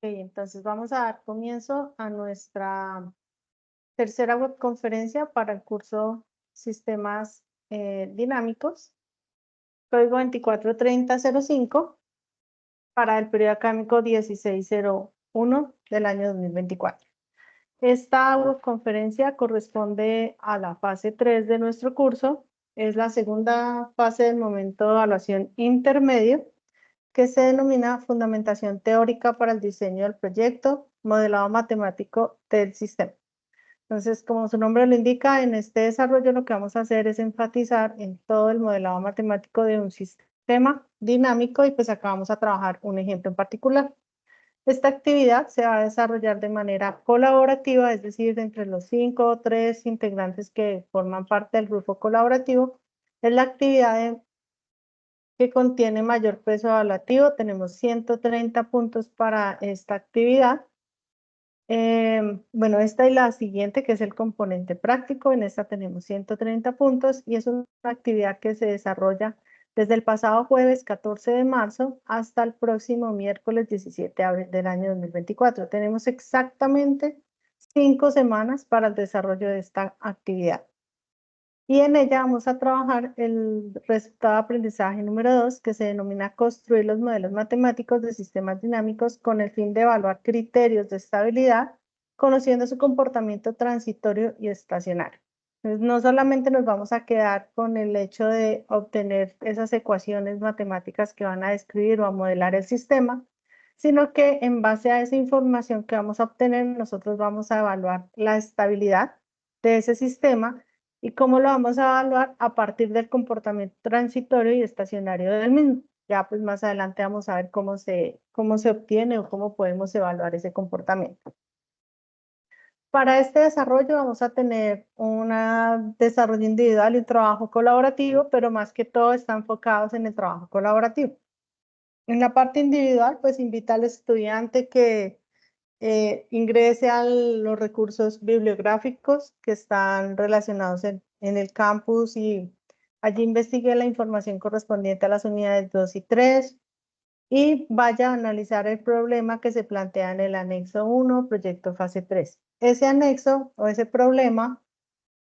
Entonces vamos a dar comienzo a nuestra tercera webconferencia para el curso Sistemas Dinámicos, código 243005 para el periodo académico 1601 del año 2024. Esta webconferencia corresponde a la fase 3 de nuestro curso. Es la segunda fase del momento de evaluación intermedio, que se denomina Fundamentación Teórica para el Diseño del Proyecto, Modelado Matemático del Sistema. Entonces, como su nombre lo indica, en este desarrollo lo que vamos a hacer es enfatizar en todo el modelado matemático de un sistema dinámico y pues acá vamos a trabajar un ejemplo en particular. Esta actividad se va a desarrollar de manera colaborativa, es decir, entre los 5 o 3 integrantes que forman parte del grupo colaborativo. Es la actividad que contiene mayor peso evaluativo. Tenemos 130 puntos para esta actividad. Bueno, esta y la siguiente, que es el componente práctico, en esta tenemos 130 puntos y es una actividad que se desarrolla desde el pasado jueves 14 de marzo hasta el próximo miércoles 17 de abril del año 2024. Tenemos exactamente 5 semanas para el desarrollo de esta actividad. Y en ella vamos a trabajar el resultado de aprendizaje número 2, que se denomina construir los modelos matemáticos de sistemas dinámicos con el fin de evaluar criterios de estabilidad, conociendo su comportamiento transitorio y estacionario. Entonces, no solamente nos vamos a quedar con el hecho de obtener esas ecuaciones matemáticas que van a describir o a modelar el sistema, sino que en base a esa información que vamos a obtener, nosotros vamos a evaluar la estabilidad de ese sistema. ¿Y cómo lo vamos a evaluar? A partir del comportamiento transitorio y estacionario del mismo. Ya pues más adelante vamos a ver cómo se obtiene o cómo podemos evaluar ese comportamiento. Para este desarrollo vamos a tener un desarrollo individual y un trabajo colaborativo, pero más que todo están enfocados en el trabajo colaborativo. En la parte individual, pues invita al estudiante que ingrese a los recursos bibliográficos que están relacionados en el campus y allí investigue la información correspondiente a las unidades 2 y 3 y vaya a analizar el problema que se plantea en el anexo 1, proyecto fase 3. Ese anexo o ese problema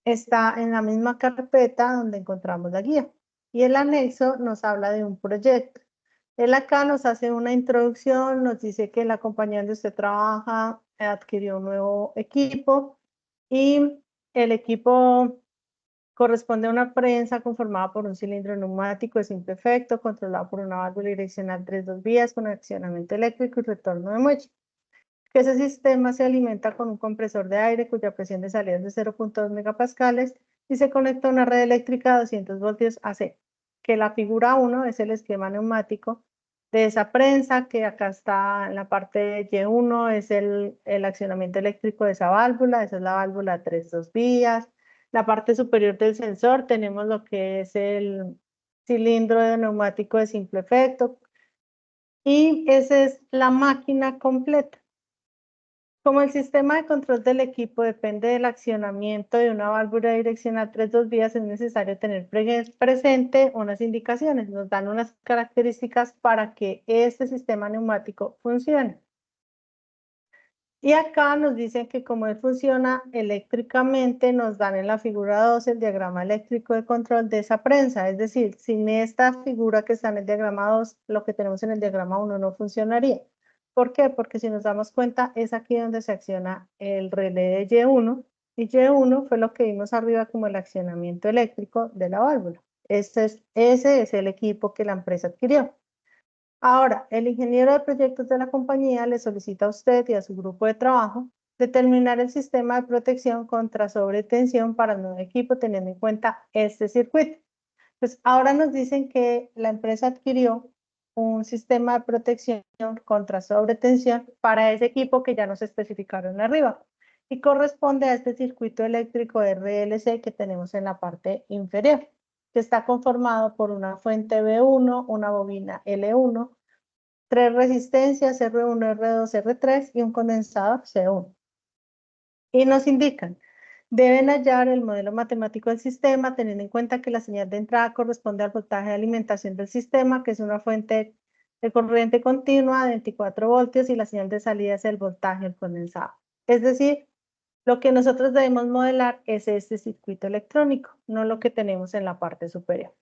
está en la misma carpeta donde encontramos la guía y el anexo nos habla de un proyecto. Él acá nos hace una introducción, nos dice que la compañía donde usted trabaja adquirió un nuevo equipo y el equipo corresponde a una prensa conformada por un cilindro neumático de simple efecto, controlado por una válvula direccional 3-2 vías con accionamiento eléctrico y retorno de muelle. Que ese sistema se alimenta con un compresor de aire cuya presión de salida es de 0.2 megapascales y se conecta a una red eléctrica de 200 voltios AC, que la figura 1 es el esquema neumático de esa prensa, que acá está en la parte de Y1, es el accionamiento eléctrico de esa válvula, esa es la válvula 3-2 vías. La parte superior del sensor tenemos lo que es el cilindro de neumático de simple efecto y esa es la máquina completa. Como el sistema de control del equipo depende del accionamiento de una válvula direccional 3-2 vías, es necesario tener presente unas indicaciones, nos dan unas características para que este sistema neumático funcione. Y acá nos dicen que como él funciona eléctricamente, nos dan en la figura 2 el diagrama eléctrico de control de esa prensa, es decir, sin esta figura que está en el diagrama 2, lo que tenemos en el diagrama 1 no funcionaría. ¿Por qué? Porque si nos damos cuenta, es aquí donde se acciona el relé de Y1, y Y1 fue lo que vimos arriba como el accionamiento eléctrico de la válvula. Ese es el equipo que la empresa adquirió. Ahora, el ingeniero de proyectos de la compañía le solicita a usted y a su grupo de trabajo determinar el sistema de protección contra sobretensión para el nuevo equipo teniendo en cuenta este circuito. Pues ahora nos dicen que la empresa adquirió un sistema de protección contra sobretensión para ese equipo que ya nos especificaron arriba y corresponde a este circuito eléctrico RLC que tenemos en la parte inferior, que está conformado por una fuente B1, una bobina L1, 3 resistencias R1, R2, R3 y un condensador C1. Y nos indican, deben hallar el modelo matemático del sistema teniendo en cuenta que la señal de entrada corresponde al voltaje de alimentación del sistema, que es una fuente de corriente continua de 24 voltios y la señal de salida es el voltaje del condensado. Es decir, lo que nosotros debemos modelar es este circuito electrónico, no lo que tenemos en la parte superior.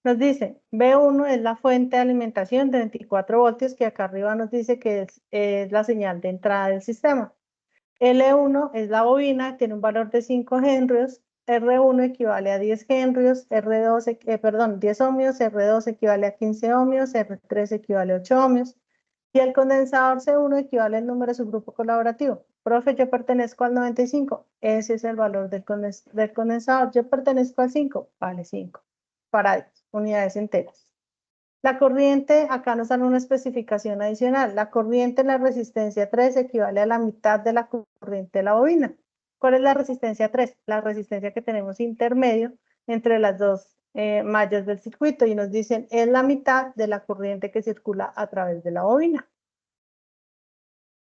Nos dice, B1 es la fuente de alimentación de 24 voltios, que acá arriba nos dice que es la señal de entrada del sistema. L1 es la bobina, tiene un valor de 5 henrios, R1 equivale a 10 henrios, 10 ohmios, R2 equivale a 15 ohmios, R3 equivale a 8 ohmios, y el condensador C1 equivale al número de su grupo colaborativo. Profe, yo pertenezco al 95, ese es el valor del condensador, yo pertenezco al 5, vale 5, faradios, unidades enteras. La corriente, acá nos dan una especificación adicional. La corriente en la resistencia 3 equivale a la mitad de la corriente de la bobina. ¿Cuál es la resistencia 3? La resistencia que tenemos intermedio entre las dos mallas del circuito y nos dicen es la mitad de la corriente que circula a través de la bobina.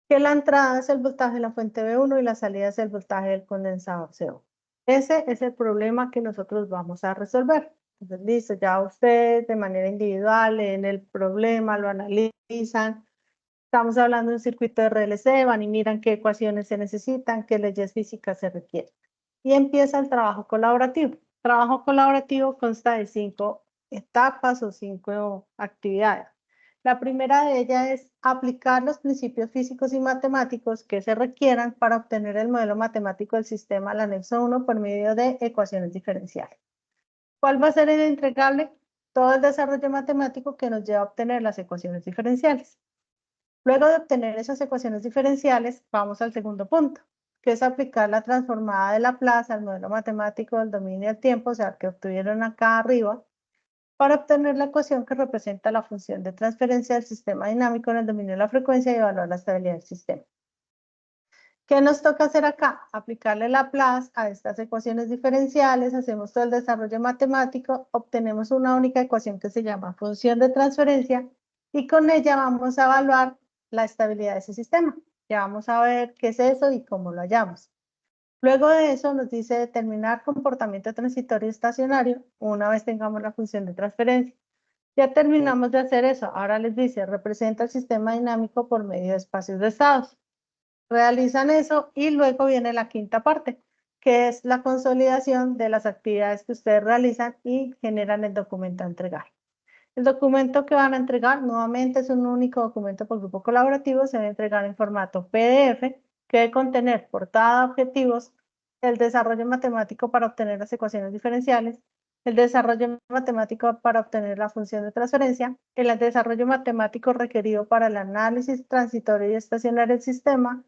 Que la entrada es el voltaje de la fuente B1 y la salida es el voltaje del condensador CO. Ese es el problema que nosotros vamos a resolver. Entonces, listo, ya ustedes de manera individual leen el problema, lo analizan. Estamos hablando de un circuito de RLC, van y miran qué ecuaciones se necesitan, qué leyes físicas se requieren. Y empieza el trabajo colaborativo. El trabajo colaborativo consta de 5 etapas o 5 actividades. La primera de ellas es aplicar los principios físicos y matemáticos que se requieran para obtener el modelo matemático del sistema al anexo 1 por medio de ecuaciones diferenciales. ¿Cuál va a ser el entregable? Todo el desarrollo matemático que nos lleva a obtener las ecuaciones diferenciales. Luego de obtener esas ecuaciones diferenciales, vamos al segundo punto, que es aplicar la transformada de Laplace al modelo matemático del dominio del tiempo, o sea, que obtuvieron acá arriba, para obtener la ecuación que representa la función de transferencia del sistema dinámico en el dominio de la frecuencia y evaluar la estabilidad del sistema. ¿Qué nos toca hacer acá? Aplicarle Laplace a estas ecuaciones diferenciales, hacemos todo el desarrollo matemático, obtenemos una única ecuación que se llama función de transferencia y con ella vamos a evaluar la estabilidad de ese sistema. Ya vamos a ver qué es eso y cómo lo hallamos. Luego de eso nos dice determinar comportamiento transitorio y estacionario una vez tengamos la función de transferencia. Ya terminamos de hacer eso. Ahora les dice representa el sistema dinámico por medio de espacios de estados. Realizan eso y luego viene la quinta parte, que es la consolidación de las actividades que ustedes realizan y generan el documento a entregar. El documento que van a entregar nuevamente es un único documento por grupo colaborativo, se debe entregar en formato PDF, que debe contener portada, objetivos, el desarrollo matemático para obtener las ecuaciones diferenciales, el desarrollo matemático para obtener la función de transferencia, el desarrollo matemático requerido para el análisis transitorio y estacionario del sistema,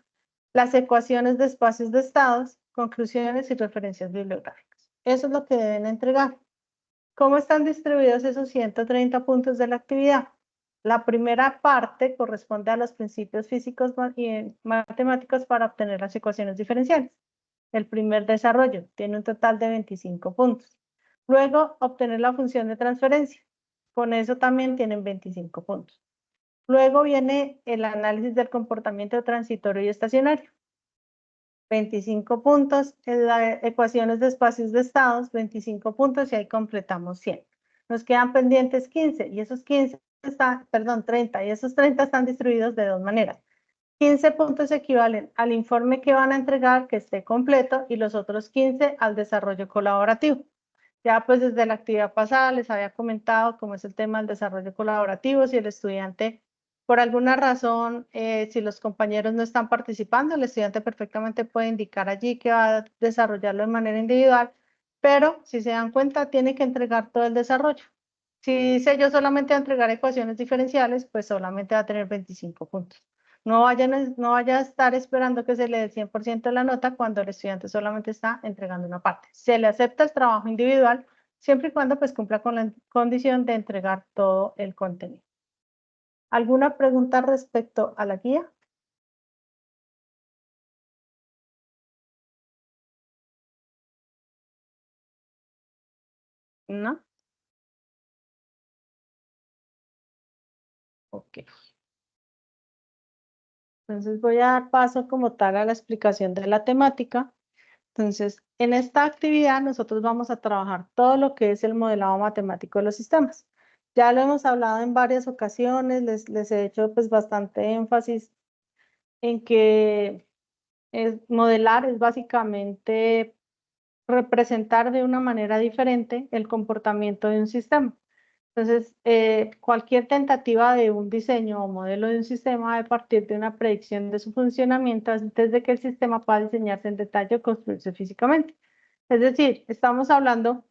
las ecuaciones de espacios de estados, conclusiones y referencias bibliográficas. Eso es lo que deben entregar. ¿Cómo están distribuidos esos 130 puntos de la actividad? La primera parte corresponde a los principios físicos y matemáticos para obtener las ecuaciones diferenciales. El primer desarrollo tiene un total de 25 puntos. Luego, obtener la función de transferencia. Con eso también tienen 25 puntos. Luego viene el análisis del comportamiento transitorio y estacionario. 25 puntos, en las ecuaciones de espacios de estados, 25 puntos y ahí completamos 100. Nos quedan pendientes 15 y esos 15 están, perdón, 30 y esos 30 están distribuidos de dos maneras. 15 puntos equivalen al informe que van a entregar que esté completo y los otros 15 al desarrollo colaborativo. Ya pues desde la actividad pasada les había comentado cómo es el tema del desarrollo colaborativo, si el estudiante por alguna razón, si los compañeros no están participando, el estudiante perfectamente puede indicar allí que va a desarrollarlo de manera individual, pero si se dan cuenta, tiene que entregar todo el desarrollo. Si dice yo solamente a entregar ecuaciones diferenciales, pues solamente va a tener 25 puntos. No vaya a estar esperando que se le dé el 100% de la nota cuando el estudiante solamente está entregando una parte. Se le acepta el trabajo individual siempre y cuando pues cumpla con la condición de entregar todo el contenido. ¿Alguna pregunta respecto a la guía? ¿No? Ok. Entonces voy a dar paso como tal a la explicación de la temática. Entonces, en esta actividad nosotros vamos a trabajar todo lo que es el modelado matemático de los sistemas. Ya lo hemos hablado en varias ocasiones, les he hecho pues bastante énfasis en que modelar es básicamente representar de una manera diferente el comportamiento de un sistema. Entonces, cualquier tentativa de un diseño o modelo de un sistema debe partir de una predicción de su funcionamiento antes de que el sistema pueda diseñarse en detalle o construirse físicamente. Es decir, estamos hablando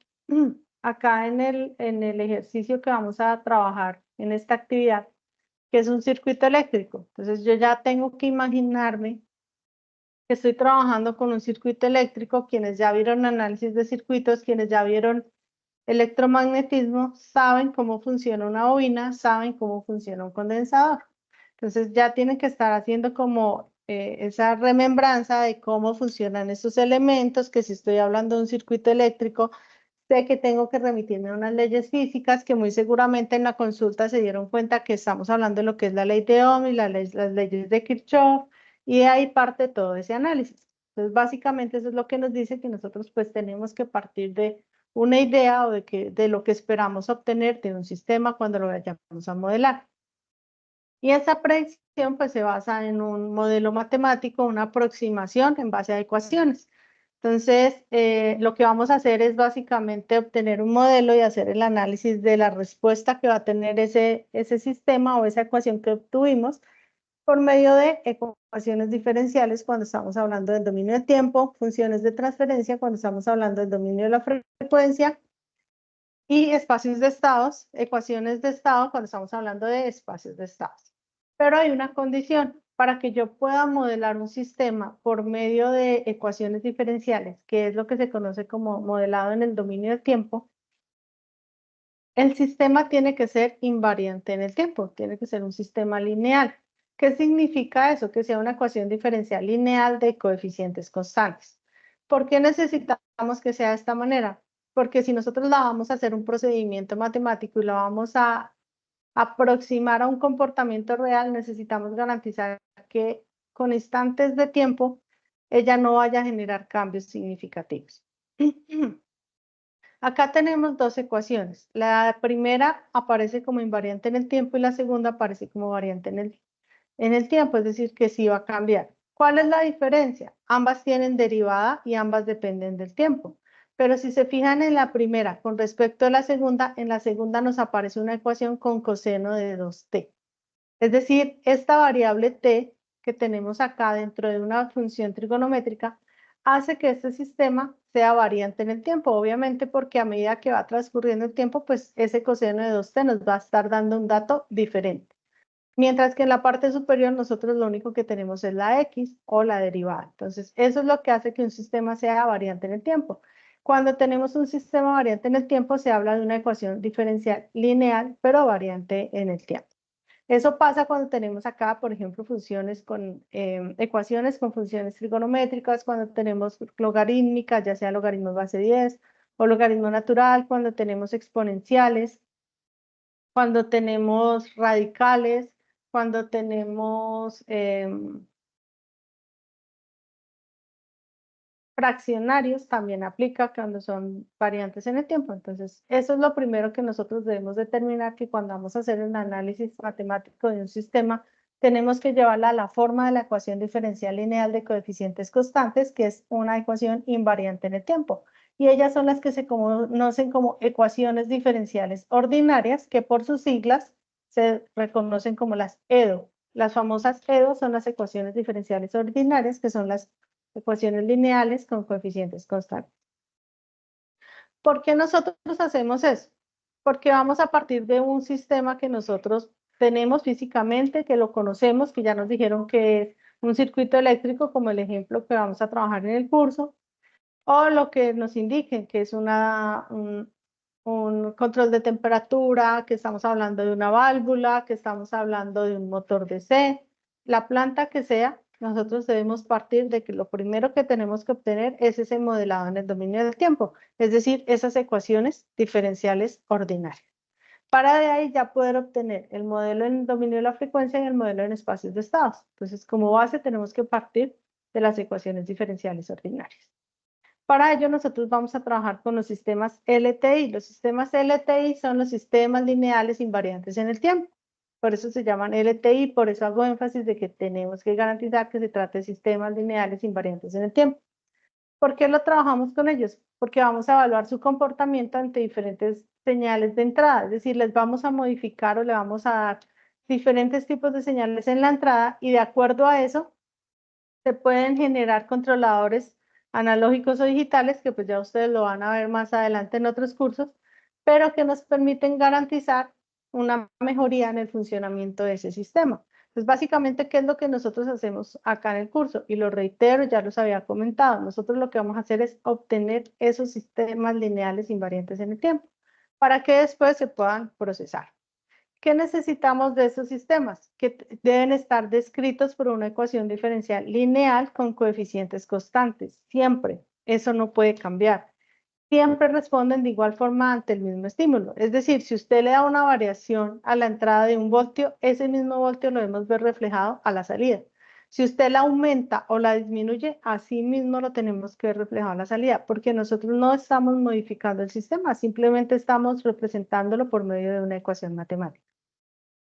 acá en el ejercicio que vamos a trabajar en esta actividad, que es un circuito eléctrico. Entonces, yo ya tengo que imaginarme que estoy trabajando con un circuito eléctrico. Quienes ya vieron análisis de circuitos, quienes ya vieron electromagnetismo, saben cómo funciona una bobina, saben cómo funciona un condensador. Entonces ya tienen que estar haciendo como esa remembranza de cómo funcionan esos elementos, que si estoy hablando de un circuito eléctrico, sé que tengo que remitirme a unas leyes físicas que muy seguramente en la consulta se dieron cuenta que estamos hablando de lo que es la ley de Ohm y las leyes de Kirchhoff, y de ahí parte todo ese análisis. Entonces básicamente eso es lo que nos dice que nosotros pues tenemos que partir de una idea o de lo que esperamos obtener de un sistema cuando lo vayamos a modelar. Y esa predicción pues se basa en un modelo matemático, una aproximación en base a ecuaciones. Entonces, lo que vamos a hacer es básicamente obtener un modelo y hacer el análisis de la respuesta que va a tener ese sistema o esa ecuación que obtuvimos por medio de ecuaciones diferenciales cuando estamos hablando del dominio de tiempo, funciones de transferencia cuando estamos hablando del dominio de la frecuencia, y espacios de estados, ecuaciones de estado cuando estamos hablando de espacios de estados. Pero hay una condición: para que yo pueda modelar un sistema por medio de ecuaciones diferenciales, que es lo que se conoce como modelado en el dominio del tiempo, el sistema tiene que ser invariante en el tiempo, tiene que ser un sistema lineal. ¿Qué significa eso? Que sea una ecuación diferencial lineal de coeficientes constantes. ¿Por qué necesitamos que sea de esta manera? Porque si nosotros la vamos a hacer un procedimiento matemático y la vamos a aproximar a un comportamiento real, necesitamos garantizar que con instantes de tiempo ella no vaya a generar cambios significativos. Acá tenemos dos ecuaciones. La primera aparece como invariante en el tiempo y la segunda aparece como variante en el tiempo, es decir, que sí va a cambiar. ¿Cuál es la diferencia? Ambas tienen derivada y ambas dependen del tiempo. Pero si se fijan en la primera con respecto a la segunda, en la segunda nos aparece una ecuación con coseno de 2t. Es decir, esta variable t que tenemos acá dentro de una función trigonométrica hace que este sistema sea variante en el tiempo, obviamente porque a medida que va transcurriendo el tiempo, pues ese coseno de 2t nos va a estar dando un dato diferente. Mientras que en la parte superior nosotros lo único que tenemos es la x o la derivada. Entonces, eso es lo que hace que un sistema sea variante en el tiempo. Cuando tenemos un sistema variante en el tiempo, se habla de una ecuación diferencial lineal, pero variante en el tiempo. Eso pasa cuando tenemos acá, por ejemplo, funciones con ecuaciones con funciones trigonométricas, cuando tenemos logarítmicas, ya sea logaritmo base 10 o logaritmo natural, cuando tenemos exponenciales, cuando tenemos radicales, cuando tenemos fraccionarios, también aplica cuando son variantes en el tiempo. Entonces, eso es lo primero que nosotros debemos determinar, que cuando vamos a hacer un análisis matemático de un sistema, tenemos que llevarla a la forma de la ecuación diferencial lineal de coeficientes constantes, que es una ecuación invariante en el tiempo. Y ellas son las que se conocen como ecuaciones diferenciales ordinarias, que por sus siglas se reconocen como las EDO. Las famosas EDO son las ecuaciones diferenciales ordinarias, que son las ecuaciones lineales con coeficientes constantes. ¿Por qué nosotros hacemos eso? Porque vamos a partir de un sistema que nosotros tenemos físicamente, que lo conocemos, que ya nos dijeron que es un circuito eléctrico, como el ejemplo que vamos a trabajar en el curso, o lo que nos indiquen que es un control de temperatura, que estamos hablando de una válvula, que estamos hablando de un motor DC, la planta que sea. Nosotros debemos partir de que lo primero que tenemos que obtener es ese modelado en el dominio del tiempo, es decir, esas ecuaciones diferenciales ordinarias. Para de ahí ya poder obtener el modelo en el dominio de la frecuencia y el modelo en espacios de estados. Entonces, como base tenemos que partir de las ecuaciones diferenciales ordinarias. Para ello nosotros vamos a trabajar con los sistemas LTI. Los sistemas LTI son los sistemas lineales invariantes en el tiempo. Por eso se llaman LTI, por eso hago énfasis de que tenemos que garantizar que se trate de sistemas lineales invariantes en el tiempo. ¿Por qué lo trabajamos con ellos? Porque vamos a evaluar su comportamiento ante diferentes señales de entrada, es decir, les vamos a modificar o le vamos a dar diferentes tipos de señales en la entrada y de acuerdo a eso se pueden generar controladores analógicos o digitales, que pues ya ustedes lo van a ver más adelante en otros cursos, pero que nos permiten garantizar una mejoría en el funcionamiento de ese sistema. Pues básicamente, ¿qué es lo que nosotros hacemos acá en el curso? Y lo reitero, ya los había comentado, nosotros lo que vamos a hacer es obtener esos sistemas lineales invariantes en el tiempo, para que después se puedan procesar. ¿Qué necesitamos de esos sistemas? Que deben estar descritos por una ecuación diferencial lineal con coeficientes constantes, siempre. Eso no puede cambiar. Siempre responden de igual forma ante el mismo estímulo. Es decir, si usted le da una variación a la entrada de 1 voltio, ese mismo voltio lo debemos ver reflejado a la salida. Si usted la aumenta o la disminuye, así mismo lo tenemos que ver reflejado a la salida, porque nosotros no estamos modificando el sistema, simplemente estamos representándolo por medio de una ecuación matemática.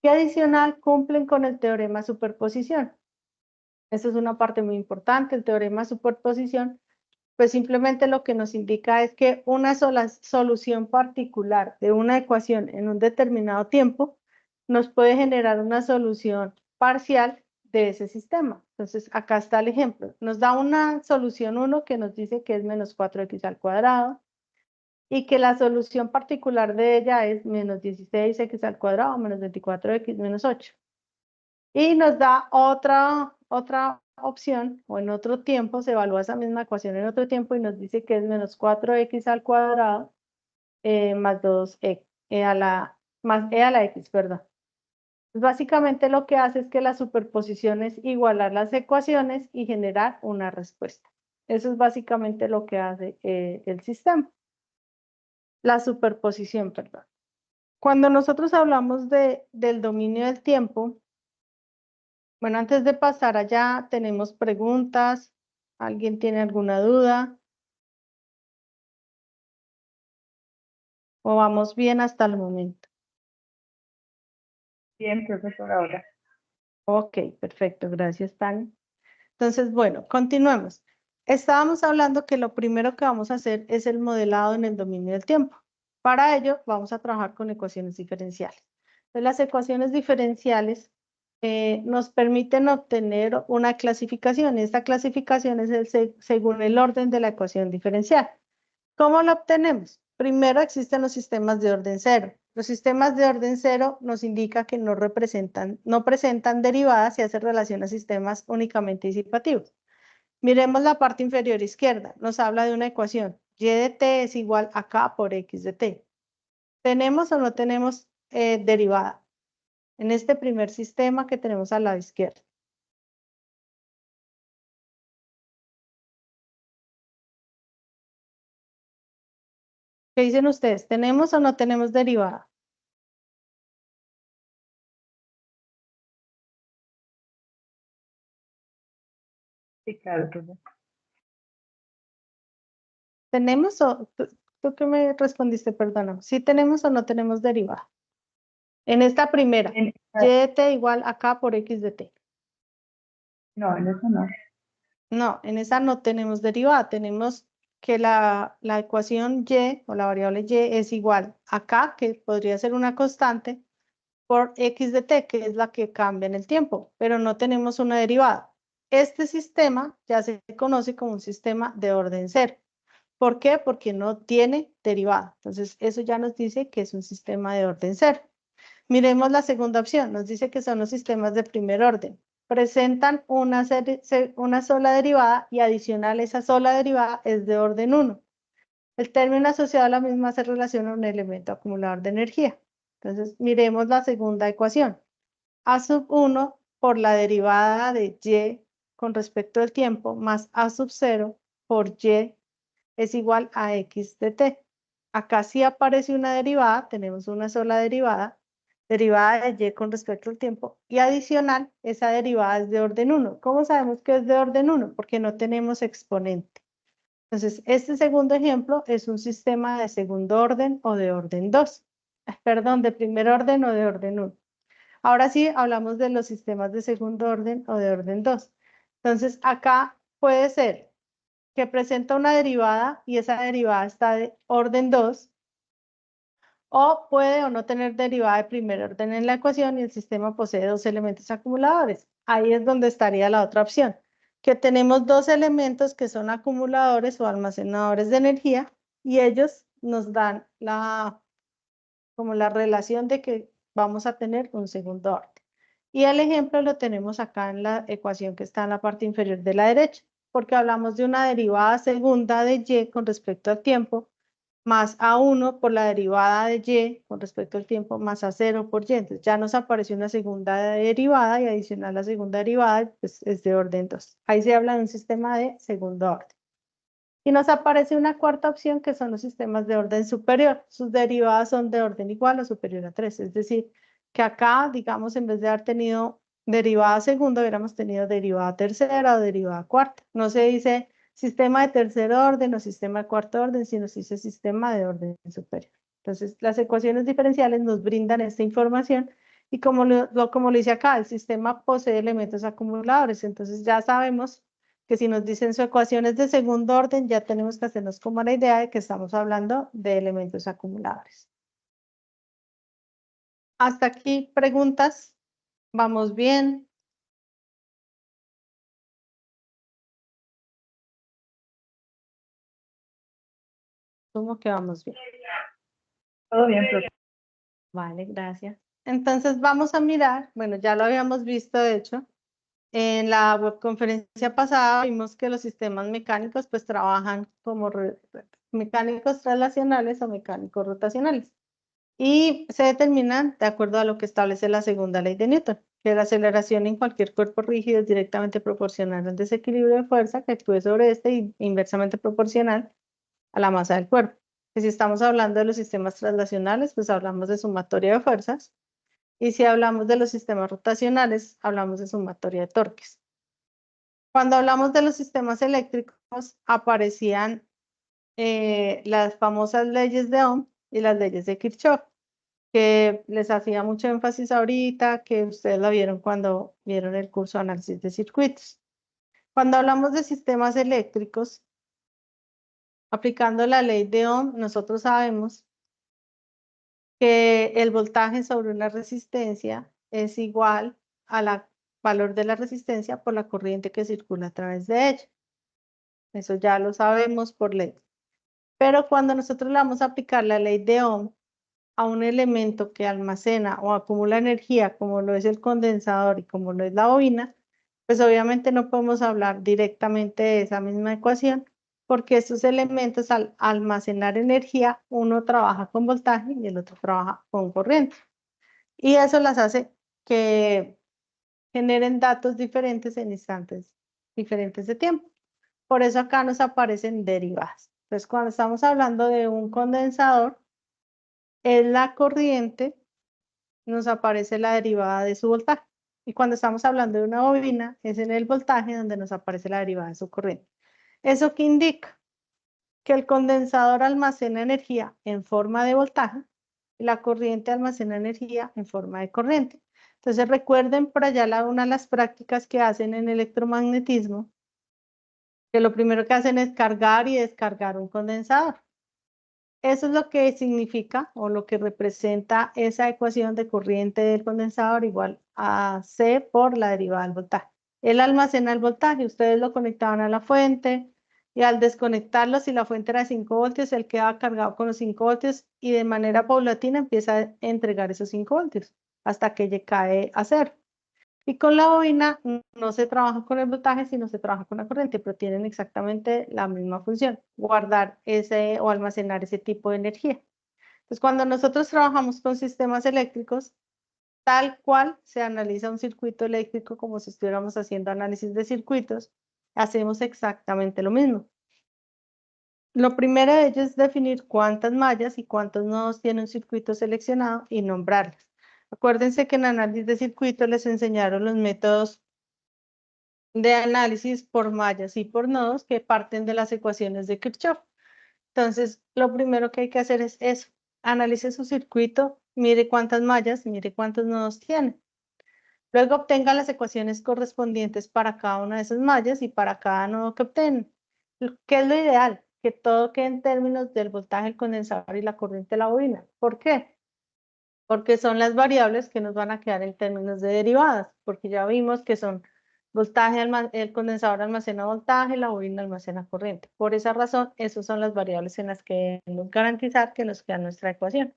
¿Qué adicional cumplen con el teorema de superposición? Esa es una parte muy importante. El teorema de superposición, pues simplemente lo que nos indica es que una sola solución particular de una ecuación en un determinado tiempo nos puede generar una solución parcial de ese sistema. Entonces, acá está el ejemplo. Nos da una solución 1 que nos dice que es menos 4x al cuadrado, y que la solución particular de ella es menos 16x al cuadrado menos 24x menos 8. Y nos da otra opción, o en otro tiempo, se evalúa esa misma ecuación en otro tiempo y nos dice que es menos 4x al cuadrado más 2e, más e a la x, perdón. Pues básicamente lo que hace es que la superposición es igualar las ecuaciones y generar una respuesta. Eso es básicamente lo que hace el sistema. La superposición, perdón. Cuando nosotros hablamos del dominio del tiempo, bueno, antes de pasar allá, tenemos preguntas. ¿Alguien tiene alguna duda? ¿O vamos bien hasta el momento? Bien, profesor, ahora. Ok, perfecto, gracias, Tani. Entonces, bueno, continuemos. Estábamos hablando que lo primero que vamos a hacer es el modelado en el dominio del tiempo. Para ello, vamos a trabajar con ecuaciones diferenciales. Entonces, las ecuaciones diferenciales nos permiten obtener una clasificación. Esta clasificación es según el orden de la ecuación diferencial. ¿Cómo lo obtenemos? Primero existen los sistemas de orden cero. Los sistemas de orden cero nos indica que no presentan derivadas y hace relación a sistemas únicamente disipativos. Miremos la parte inferior izquierda. Nos habla de una ecuación. Y de t es igual a k por x de t. ¿Tenemos o no tenemos derivada? En este primer sistema que tenemos al lado izquierdo. ¿Qué dicen ustedes? ¿Tenemos o no tenemos derivada? Sí, claro, profesor. ¿Tenemos o tú qué me respondiste? Perdona. ¿Sí tenemos o no tenemos derivada? En esta primera, En- y de t igual a k por x de t. No, en eso no. No, en esa no tenemos derivada. Tenemos que la ecuación y o la variable y es igual a k, que podría ser una constante, por x de t, que es la que cambia en el tiempo, pero no tenemos una derivada. Este sistema ya se conoce como un sistema de orden cero. ¿Por qué? Porque no tiene derivada. Entonces, eso ya nos dice que es un sistema de orden cero. Miremos la segunda opción. Nos dice que son los sistemas de primer orden. Presentan una sola derivada y adicional esa sola derivada es de orden 1. El término asociado a la misma se relaciona a un elemento acumulador de energía. Entonces, miremos la segunda ecuación. A sub 1 por la derivada de y con respecto al tiempo más a sub 0 por y es igual a x de t. Acá sí aparece una derivada, tenemos una sola derivada de y con respecto al tiempo, y adicional, esa derivada es de orden 1. ¿Cómo sabemos que es de orden 1? Porque no tenemos exponente. Entonces, este segundo ejemplo es un sistema de segundo orden o de orden 2. Perdón, de primer orden o de orden 1. Ahora sí, hablamos de los sistemas de segundo orden o de orden 2. Entonces, acá puede ser que presenta una derivada y esa derivada está de orden 2, o puede o no tener derivada de primer orden en la ecuación y el sistema posee dos elementos acumuladores. Ahí es donde estaría la otra opción, que tenemos dos elementos que son acumuladores o almacenadores de energía y ellos nos dan como la relación de que vamos a tener un segundo orden. Y el ejemplo lo tenemos acá en la ecuación que está en la parte inferior de la derecha, porque hablamos de una derivada segunda de y con respecto al tiempo, más A1 por la derivada de y con respecto al tiempo, más A0 por y. Entonces ya nos apareció una segunda derivada y adicional a la segunda derivada, pues es de orden 2. Ahí se habla de un sistema de segundo orden. Y nos aparece una cuarta opción que son los sistemas de orden superior. Sus derivadas son de orden igual o superior a 3. Es decir, que acá, digamos, en vez de haber tenido derivada segunda, hubiéramos tenido derivada tercera o derivada cuarta. No se dice sistema de tercer orden o sistema de cuarto orden, sino se dice sistema de orden superior. Entonces, las ecuaciones diferenciales nos brindan esta información y como lo dice acá, el sistema posee elementos acumuladores. Entonces, ya sabemos que si nos dicen su ecuación es de segundo orden, ya tenemos que hacernos como la idea de que estamos hablando de elementos acumuladores. Hasta aquí, preguntas. ¿Vamos bien? ¿Cómo que vamos bien? Todo bien, profe. Vale, gracias. Entonces vamos a mirar, bueno, ya lo habíamos visto de hecho, en la webconferencia pasada vimos que los sistemas mecánicos pues trabajan como mecánicos traslacionales o mecánicos rotacionales. Y se determinan de acuerdo a lo que establece la segunda ley de Newton, que la aceleración en cualquier cuerpo rígido es directamente proporcional al desequilibrio de fuerza que actúe sobre este y inversamente proporcional a la masa del cuerpo. Que si estamos hablando de los sistemas traslacionales, pues hablamos de sumatoria de fuerzas, y si hablamos de los sistemas rotacionales, hablamos de sumatoria de torques. Cuando hablamos de los sistemas eléctricos, aparecían las famosas leyes de Ohm y las leyes de Kirchhoff, que les hacía mucho énfasis ahorita, que ustedes la vieron cuando vieron el curso de análisis de circuitos. Cuando hablamos de sistemas eléctricos, aplicando la ley de Ohm, nosotros sabemos que el voltaje sobre una resistencia es igual al valor de la resistencia por la corriente que circula a través de ella. Eso ya lo sabemos por ley. Pero cuando nosotros le vamos a aplicar la ley de Ohm a un elemento que almacena o acumula energía, como lo es el condensador y como lo es la bobina, pues obviamente no podemos hablar directamente de esa misma ecuación, porque estos elementos al almacenar energía, uno trabaja con voltaje y el otro trabaja con corriente. Y eso las hace que generen datos diferentes en instantes diferentes de tiempo. Por eso acá nos aparecen derivadas. Entonces, cuando estamos hablando de un condensador, es la corriente, nos aparece la derivada de su voltaje. Y cuando estamos hablando de una bobina, es en el voltaje donde nos aparece la derivada de su corriente. ¿Eso qué indica? Que el condensador almacena energía en forma de voltaje y la corriente almacena energía en forma de corriente. Entonces recuerden por allá una de las prácticas que hacen en electromagnetismo, que lo primero que hacen es cargar y descargar un condensador. Eso es lo que significa o lo que representa esa ecuación de corriente del condensador igual a C por la derivada del voltaje. Él almacena el voltaje, ustedes lo conectaban a la fuente y al desconectarlo, si la fuente era de 5 voltios, él quedaba cargado con los 5 voltios y de manera paulatina empieza a entregar esos 5 voltios hasta que ya cae a 0. Y con la bobina no se trabaja con el voltaje, sino se trabaja con la corriente, pero tienen exactamente la misma función, guardar ese o almacenar ese tipo de energía. Entonces, cuando nosotros trabajamos con sistemas eléctricos, tal cual se analiza un circuito eléctrico como si estuviéramos haciendo análisis de circuitos, hacemos exactamente lo mismo. Lo primero de ello es definir cuántas mallas y cuántos nodos tiene un circuito seleccionado y nombrarlas. Acuérdense que en análisis de circuitos les enseñaron los métodos de análisis por mallas y por nodos que parten de las ecuaciones de Kirchhoff. Entonces, lo primero que hay que hacer es eso. Analice su circuito, mire cuántas mallas, mire cuántos nodos tiene. Luego obtenga las ecuaciones correspondientes para cada una de esas mallas y para cada nodo que obtenga. ¿Qué es lo ideal? Que todo quede en términos del voltaje del condensador y la corriente de la bobina. ¿Por qué? Porque son las variables que nos van a quedar en términos de derivadas, porque ya vimos que son voltaje, el condensador almacena voltaje, la bobina almacena corriente. Por esa razón, esas son las variables en las que debemos garantizar que nos queda nuestra ecuación.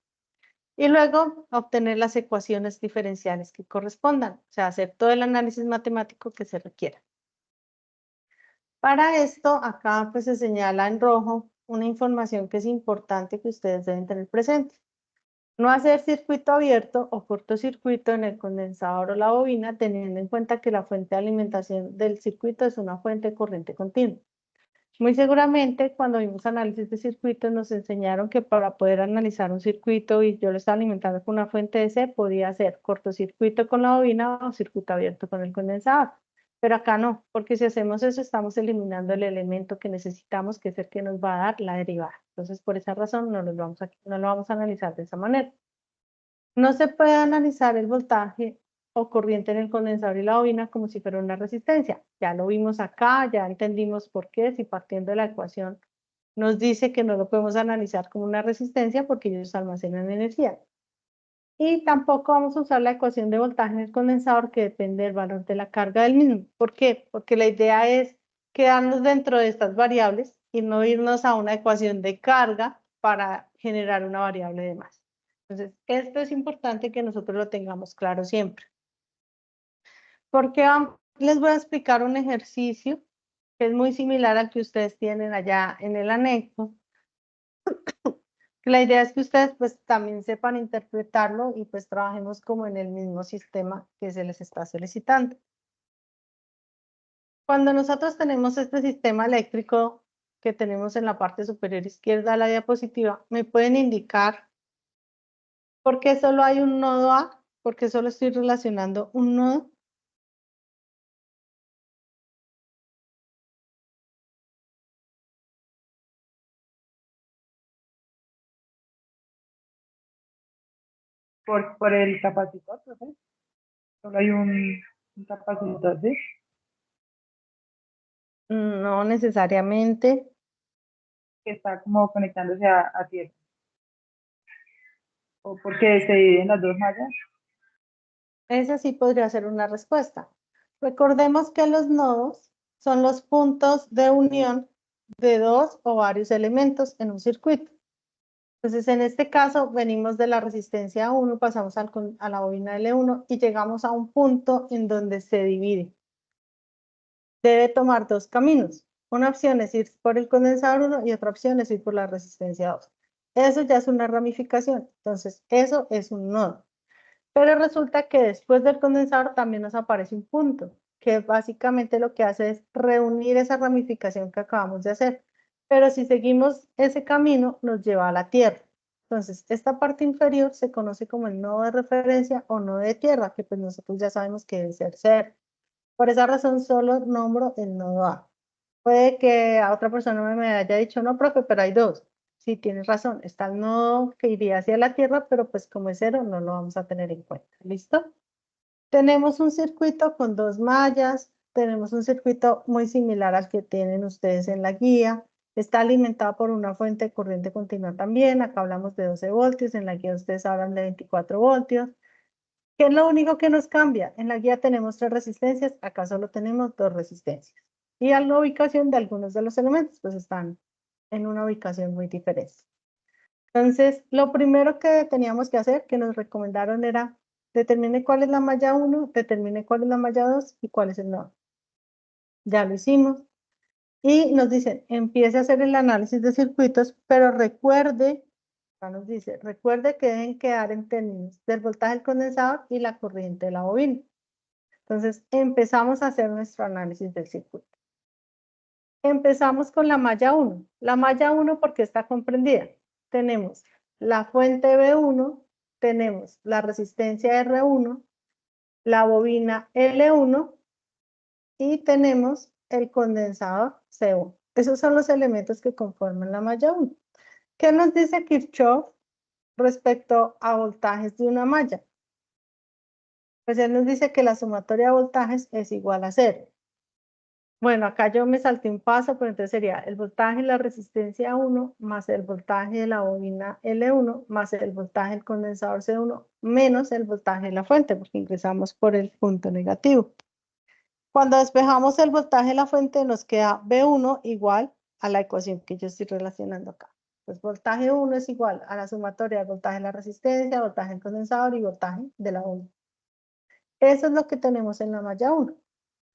Y luego obtener las ecuaciones diferenciales que correspondan, o sea, hacer todo el análisis matemático que se requiera. Para esto, acá pues se señala en rojo una información que es importante que ustedes deben tener presente. No hacer circuito abierto o cortocircuito en el condensador o la bobina, teniendo en cuenta que la fuente de alimentación del circuito es una fuente de corriente continua. Muy seguramente, cuando vimos análisis de circuitos, nos enseñaron que para poder analizar un circuito y yo lo estaba alimentando con una fuente DC, podía hacer cortocircuito con la bobina o circuito abierto con el condensador. Pero acá no, porque si hacemos eso, estamos eliminando el elemento que necesitamos, que es el que nos va a dar la derivada. Entonces, por esa razón, no lo vamos a analizar de esa manera. No se puede analizar el voltaje o corriente en el condensador y la bobina como si fuera una resistencia. Ya lo vimos acá, ya entendimos por qué, si partiendo de la ecuación nos dice que no lo podemos analizar como una resistencia porque ellos almacenan energía. Y tampoco vamos a usar la ecuación de voltaje en el condensador que depende del valor de la carga del mismo. ¿Por qué? Porque la idea es quedarnos dentro de estas variables y no irnos a una ecuación de carga para generar una variable de más. Entonces, esto es importante que nosotros lo tengamos claro siempre. Porque les voy a explicar un ejercicio que es muy similar al que ustedes tienen allá en el anexo. La idea es que ustedes pues también sepan interpretarlo y pues trabajemos como en el mismo sistema que se les está solicitando. Cuando nosotros tenemos este sistema eléctrico que tenemos en la parte superior izquierda de la diapositiva, ¿me pueden indicar por qué solo hay un nodo A? ¿Por qué solo estoy relacionando un nodo? Por el capacitor, profe. Solo hay un capacitor, ¿sí? No necesariamente. Que está como conectándose a tierra. O porque se dividen las dos mallas. Esa sí podría ser una respuesta. Recordemos que los nodos son los puntos de unión de dos o varios elementos en un circuito. Entonces, en este caso, venimos de la resistencia 1, pasamos a la bobina L1 y llegamos a un punto en donde se divide. Debe tomar dos caminos. Una opción es ir por el condensador 1 y otra opción es ir por la resistencia 2. Eso ya es una ramificación. Entonces, eso es un nodo. Pero resulta que después del condensador también nos aparece un punto, que básicamente lo que hace es reunir esa ramificación que acabamos de hacer. Pero si seguimos ese camino, nos lleva a la Tierra. Entonces, esta parte inferior se conoce como el nodo de referencia o nodo de tierra, que pues nosotros ya sabemos que debe ser 0. Por esa razón, solo nombro el nodo A. Puede que a otra persona me haya dicho, no, profe, pero hay dos. Sí, tienes razón, está el nodo que iría hacia la Tierra, pero pues como es 0, no lo vamos a tener en cuenta. ¿Listo? Tenemos un circuito con dos mallas, tenemos un circuito muy similar al que tienen ustedes en la guía. Está alimentado por una fuente de corriente continua también. Acá hablamos de 12 voltios, en la guía ustedes hablan de 24 voltios. ¿Qué es lo único que nos cambia? En la guía tenemos 3 resistencias, acá solo tenemos 2 resistencias. Y a la ubicación de algunos de los elementos, pues están en una ubicación muy diferente. Entonces, lo primero que teníamos que hacer, que nos recomendaron era, determine cuál es la malla 1, determine cuál es la malla 2 y cuál es el nodo. Ya lo hicimos. Y nos dicen, empiece a hacer el análisis de circuitos, pero recuerde, acá nos dice, recuerde que deben quedar en términos del voltaje del condensador y la corriente de la bobina. Entonces, empezamos a hacer nuestro análisis del circuito. Empezamos con la malla 1. La malla 1, ¿por qué está comprendida? Tenemos la fuente B1, tenemos la resistencia R1, la bobina L1 y tenemos el condensador C1. Esos son los elementos que conforman la malla 1. ¿Qué nos dice Kirchhoff respecto a voltajes de una malla? Pues él nos dice que la sumatoria de voltajes es igual a 0. Bueno, acá yo me salté un paso, pero entonces sería el voltaje de la resistencia 1 más el voltaje de la bobina L1 más el voltaje del condensador C1 menos el voltaje de la fuente, porque ingresamos por el punto negativo. Cuando despejamos el voltaje de la fuente nos queda V1 igual a la ecuación que yo estoy relacionando acá. Pues voltaje 1 es igual a la sumatoria del voltaje de la resistencia, voltaje del condensador y voltaje de la bobina. Eso es lo que tenemos en la malla 1.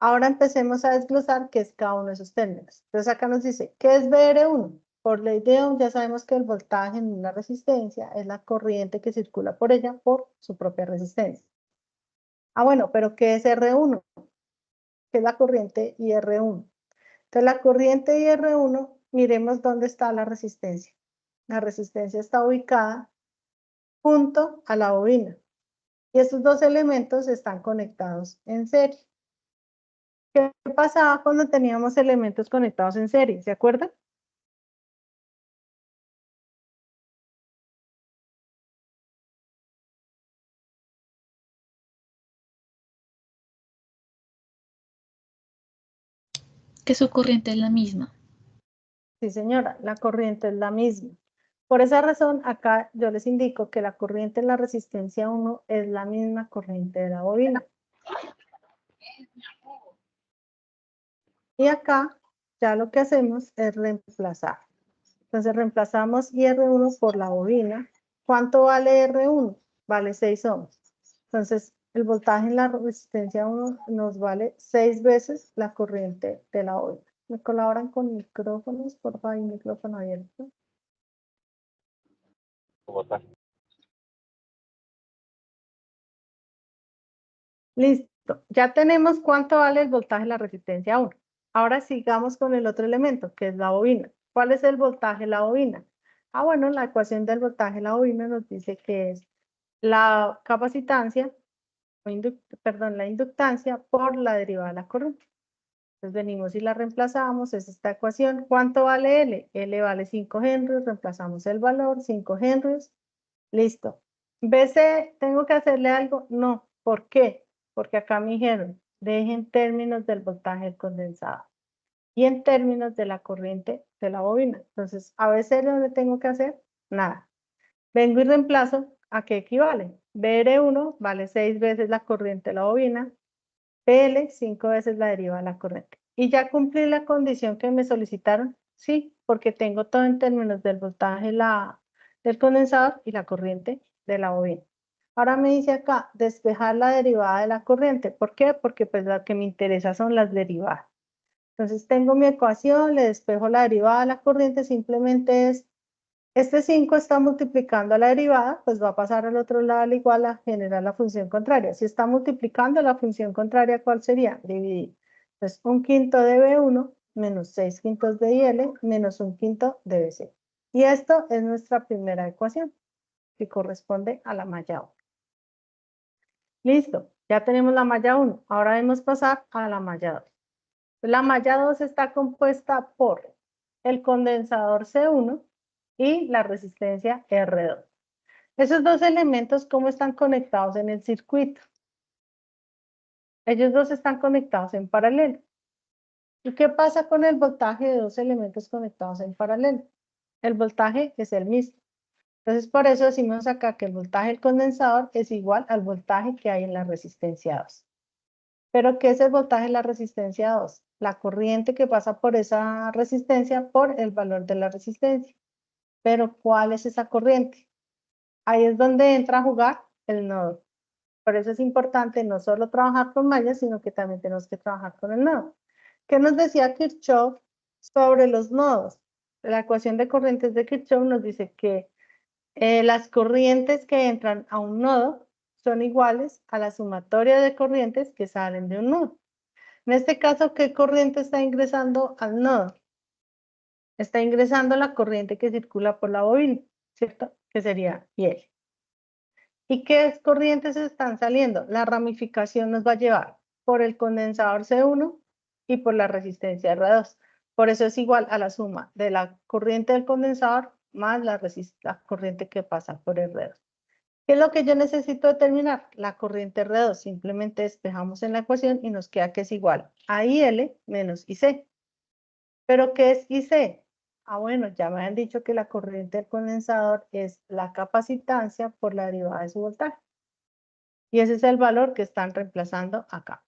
Ahora empecemos a desglosar qué es cada uno de esos términos. Entonces acá nos dice, ¿qué es VR1? Por ley de Ohm ya sabemos que el voltaje en una resistencia es la corriente que circula por ella por su propia resistencia. Ah, bueno, pero ¿qué es R1? ¿Qué es la corriente IR1? Entonces la corriente IR1, miremos dónde está la resistencia. La resistencia está ubicada junto a la bobina. Y estos dos elementos están conectados en serie. ¿Qué pasaba cuando teníamos elementos conectados en serie? ¿Se acuerdan? Que su corriente es la misma. Sí, señora, la corriente es la misma. Por esa razón, acá yo les indico que la corriente en la resistencia 1 es la misma corriente de la bobina. Y acá ya lo que hacemos es reemplazar. Entonces reemplazamos IR1 por la bobina. ¿Cuánto vale R1? Vale 6 ohms. Entonces el voltaje en la resistencia 1 nos vale 6 veces la corriente de la bobina. ¿Me colaboran con micrófonos, por favor, y micrófono abierto? Listo. Ya tenemos cuánto vale el voltaje de la resistencia 1. Ahora sigamos con el otro elemento, que es la bobina. ¿Cuál es el voltaje de la bobina? Ah, bueno, la ecuación del voltaje de la bobina nos dice que es la capacitancia, perdón, la inductancia por la derivada de la corriente. Entonces venimos y la reemplazamos, es esta ecuación. ¿Cuánto vale L? L vale 5 henrios, reemplazamos el valor, 5 henrios. Listo. BC, ¿tengo que hacerle algo? No. ¿Por qué? Porque acá me dijeron, deje en términos del voltaje del condensador y en términos de la corriente de la bobina. Entonces, a BC no le tengo que hacer nada. Vengo y reemplazo, ¿a qué equivale? BR1 vale 6 veces la corriente de la bobina, PL 5 veces la derivada de la corriente. ¿Y ya cumplí la condición que me solicitaron? Sí, porque tengo todo en términos del voltaje del condensador y la corriente de la bobina. Ahora me dice acá, despejar la derivada de la corriente. ¿Por qué? Porque pues lo que me interesa son las derivadas. Entonces tengo mi ecuación, le despejo la derivada de la corriente, simplemente es, este 5 está multiplicando a la derivada, pues va a pasar al otro lado al igual a generar la función contraria. Si está multiplicando la función contraria, ¿cuál sería? Dividir. Entonces, 1/5 de B1 menos 6/5 de IL menos 1/5 de BC. Y esto es nuestra primera ecuación, que corresponde a la malla 1. Listo, ya tenemos la malla 1. Ahora debemos pasar a la malla 2. La malla 2 está compuesta por el condensador C1 y la resistencia R2. Esos dos elementos, ¿cómo están conectados en el circuito? Ellos dos están conectados en paralelo. ¿Y qué pasa con el voltaje de dos elementos conectados en paralelo? El voltaje es el mismo. Entonces, por eso decimos acá que el voltaje del condensador es igual al voltaje que hay en la resistencia 2. ¿Pero qué es el voltaje de la resistencia 2? La corriente que pasa por esa resistencia por el valor de la resistencia. ¿Pero cuál es esa corriente? Ahí es donde entra a jugar el nodo. Por eso es importante no solo trabajar con mallas, sino que también tenemos que trabajar con el nodo. ¿Qué nos decía Kirchhoff sobre los nodos? La ecuación de corrientes de Kirchhoff nos dice que las corrientes que entran a un nodo son iguales a la sumatoria de corrientes que salen de un nodo. En este caso, ¿qué corriente está ingresando al nodo? Está ingresando la corriente que circula por la bobina, ¿cierto? Que sería IL. ¿Y qué corrientes están saliendo? La ramificación nos va a llevar por el condensador C1 y por la resistencia R2. Por eso es igual a la suma de la corriente del condensador más la corriente que pasa por R2. ¿Qué es lo que yo necesito determinar? La corriente R2. Simplemente despejamos en la ecuación y nos queda que es igual a IL menos IC. ¿Pero qué es IC? Bueno, ya me han dicho que la corriente del condensador es la capacitancia por la derivada de su voltaje. Y ese es el valor que están reemplazando acá.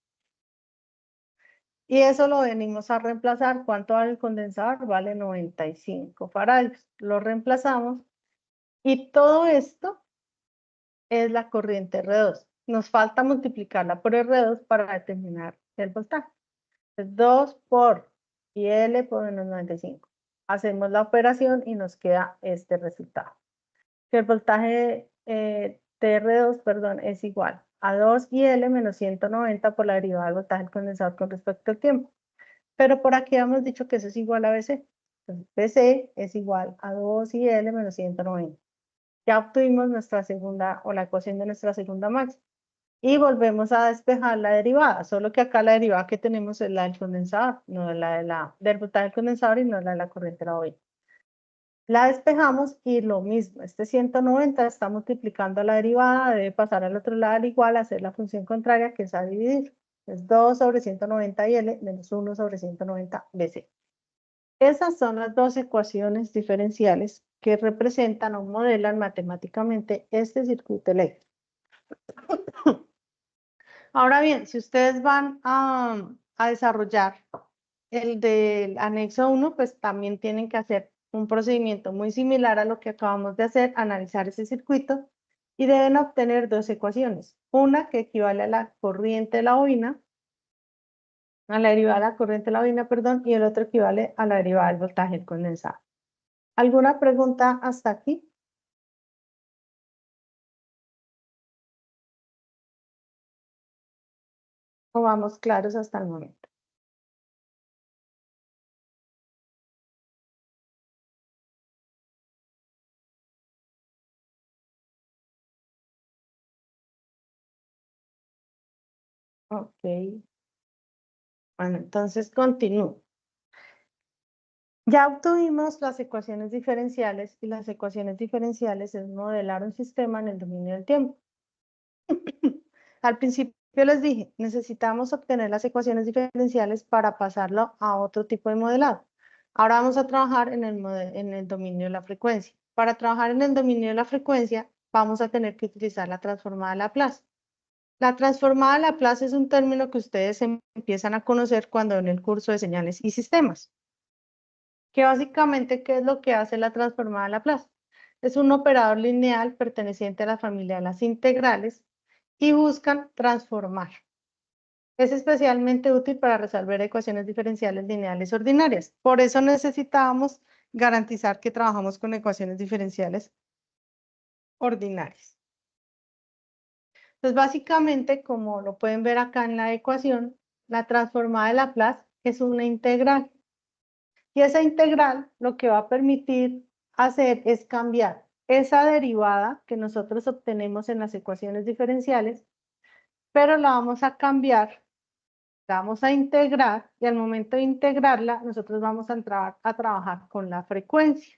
Y eso lo venimos a reemplazar. ¿Cuánto vale el condensador? Vale 95 faradios. Lo reemplazamos. Y todo esto es la corriente R2. Nos falta multiplicarla por R2 para determinar el voltaje. Es 2 por IL por menos 95. Hacemos la operación y nos queda este resultado. Que el voltaje TR2, perdón, es igual a 2IL menos 190 por la derivada del voltaje del condensador con respecto al tiempo. Pero por aquí hemos dicho que eso es igual a BC. Entonces, BC es igual a 2IL menos 190. Ya obtuvimos nuestra segunda, o la ecuación de nuestra segunda máxima. Y volvemos a despejar la derivada, solo que acá la derivada que tenemos es la del condensador, no la del voltaje del condensador y no la de la corriente de la bobina. La despejamos y lo mismo, este 190 está multiplicando la derivada, debe pasar al otro lado al igual, hacer la función contraria que es a dividir. Es 2 sobre 190 IL menos 1 sobre 190 BC. Esas son las dos ecuaciones diferenciales que representan o modelan matemáticamente este circuito eléctrico. Ahora bien, si ustedes van a desarrollar el del anexo 1, pues también tienen que hacer un procedimiento muy similar a lo que acabamos de hacer, analizar ese circuito, y deben obtener dos ecuaciones. Una que equivale a la corriente de la bobina, a la derivada de la corriente de la bobina, perdón, y el otro equivale a la derivada del voltaje del condensador. ¿Alguna pregunta hasta aquí? ¿O vamos claros hasta el momento? Ok. Bueno, entonces continúo. Ya obtuvimos las ecuaciones diferenciales y las ecuaciones diferenciales es modelar un sistema en el dominio del tiempo. Al principio les dije, necesitamos obtener las ecuaciones diferenciales para pasarlo a otro tipo de modelado. Ahora vamos a trabajar en el dominio de la frecuencia. Para trabajar en el dominio de la frecuencia, vamos a tener que utilizar la transformada de Laplace. La transformada de Laplace es un término que ustedes empiezan a conocer cuando en el curso de señales y sistemas. Que básicamente, ¿qué es lo que hace la transformada de Laplace? Es un operador lineal perteneciente a la familia de las integrales y buscan transformar. Es especialmente útil para resolver ecuaciones diferenciales lineales ordinarias. Por eso necesitábamos garantizar que trabajamos con ecuaciones diferenciales ordinarias. Entonces, básicamente, como lo pueden ver acá en la ecuación, la transformada de Laplace es una integral. Y esa integral lo que va a permitir hacer es cambiar esa derivada que nosotros obtenemos en las ecuaciones diferenciales, pero la vamos a cambiar, la vamos a integrar y al momento de integrarla nosotros vamos a trabajar con la frecuencia.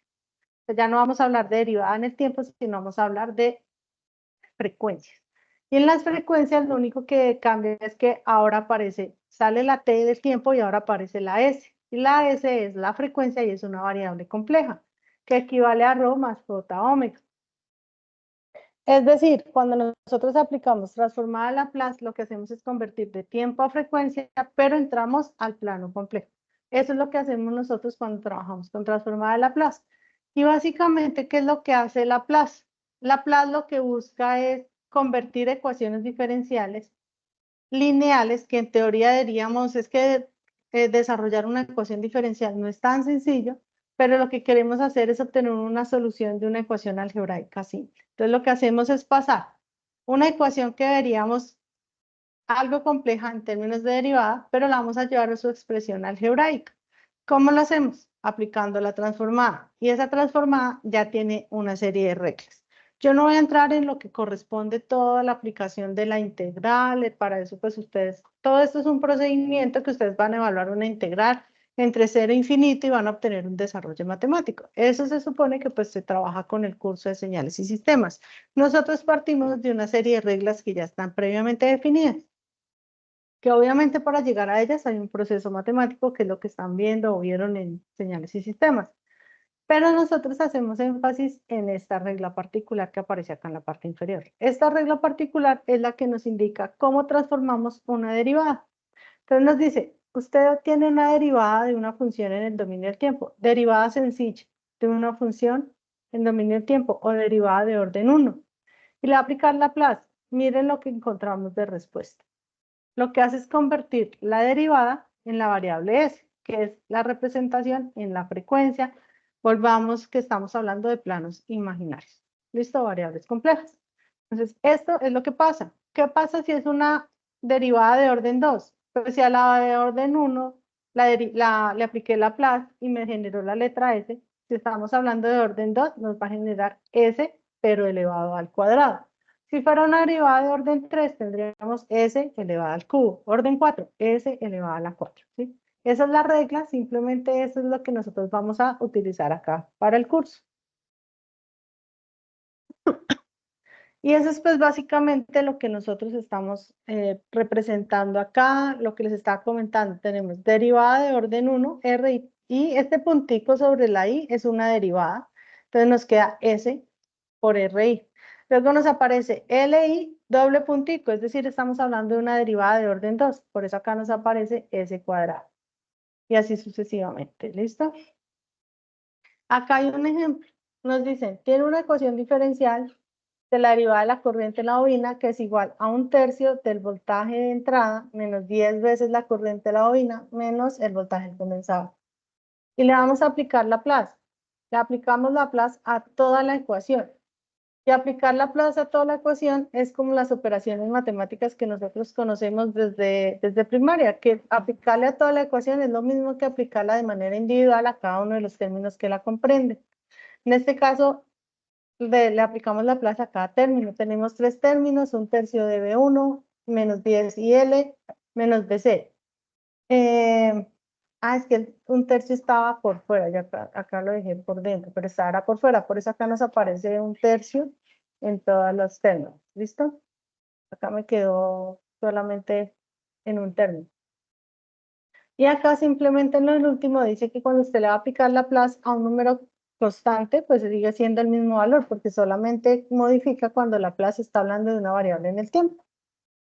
Ya no vamos a hablar de derivada en el tiempo, sino vamos a hablar de frecuencias. Y en las frecuencias lo único que cambia es que ahora aparece, sale la t del tiempo y ahora aparece la s. Y la s es la frecuencia y es una variable compleja, que equivale a ρ más j omega. Es decir, cuando nosotros aplicamos transformada de Laplace, lo que hacemos es convertir de tiempo a frecuencia, pero entramos al plano complejo. Eso es lo que hacemos nosotros cuando trabajamos con transformada de Laplace. Y básicamente, ¿qué es lo que hace Laplace? Laplace lo que busca es convertir ecuaciones diferenciales lineales, que en teoría diríamos es que desarrollar una ecuación diferencial no es tan sencillo, pero lo que queremos hacer es obtener una solución de una ecuación algebraica simple. Entonces lo que hacemos es pasar una ecuación que veríamos algo compleja en términos de derivada, pero la vamos a llevar a su expresión algebraica. ¿Cómo lo hacemos? Aplicando la transformada. Y esa transformada ya tiene una serie de reglas. Yo no voy a entrar en lo que corresponde toda la aplicación de la integral, para eso pues ustedes Todo esto es un procedimiento que ustedes van a evaluar una integral entre 0 e infinito y van a obtener un desarrollo matemático. Eso se supone que pues se trabaja con el curso de señales y sistemas. Nosotros partimos de una serie de reglas que ya están previamente definidas, que obviamente para llegar a ellas hay un proceso matemático que es lo que están viendo o vieron en señales y sistemas. Pero nosotros hacemos énfasis en esta regla particular que aparece acá en la parte inferior. Esta regla particular es la que nos indica cómo transformamos una derivada. Entonces nos dice, usted tiene una derivada de una función en el dominio del tiempo, derivada sencilla de una función en dominio del tiempo o derivada de orden 1. Y le va a aplicar Laplace. Miren lo que encontramos de respuesta. Lo que hace es convertir la derivada en la variable s, que es la representación en la frecuencia. Volvamos que estamos hablando de planos imaginarios. ¿Listo? Variables complejas. Entonces, esto es lo que pasa. ¿Qué pasa si es una derivada de orden 2? Pues si a la de orden 1 le apliqué Laplace y me generó la letra S, si estamos hablando de orden 2, nos va a generar S, pero elevado al cuadrado. Si fuera una derivada de orden 3, tendríamos S elevada al cubo. Orden 4, S elevada a la 4. ¿Sí? Esa es la regla, simplemente eso es lo que nosotros vamos a utilizar acá para el curso. Y eso es pues básicamente lo que nosotros estamos representando acá, lo que les estaba comentando. Tenemos derivada de orden 1, R, y este puntico sobre la I es una derivada. Entonces nos queda S por RI. Luego nos aparece LI doble puntico, es decir, estamos hablando de una derivada de orden 2. Por eso acá nos aparece S cuadrado. Y así sucesivamente, ¿listo? Acá hay un ejemplo. Nos dicen, tiene una ecuación diferencial de la derivada de la corriente en la bobina que es igual a 1/3 del voltaje de entrada menos 10 veces la corriente de la bobina menos el voltaje del condensador. Y le vamos a aplicar Laplace. Le aplicamos Laplace a toda la ecuación. Y aplicar Laplace a toda la ecuación es como las operaciones matemáticas que nosotros conocemos desde primaria, que aplicarle a toda la ecuación es lo mismo que aplicarla de manera individual a cada uno de los términos que la comprende. En este caso, le aplicamos Laplace a cada término. Tenemos 3 términos, 1/3 de B1, menos 10 y L, menos BC. Es que 1/3 estaba por fuera, ya acá lo dejé por dentro, pero estaba por fuera, por eso acá nos aparece 1/3 en todos los términos, ¿listo? Acá me quedó solamente en un término. Y acá simplemente en el último dice que cuando usted le va a aplicar Laplace a un número constante, pues sigue siendo el mismo valor, porque solamente modifica cuando Laplace está hablando de una variable en el tiempo.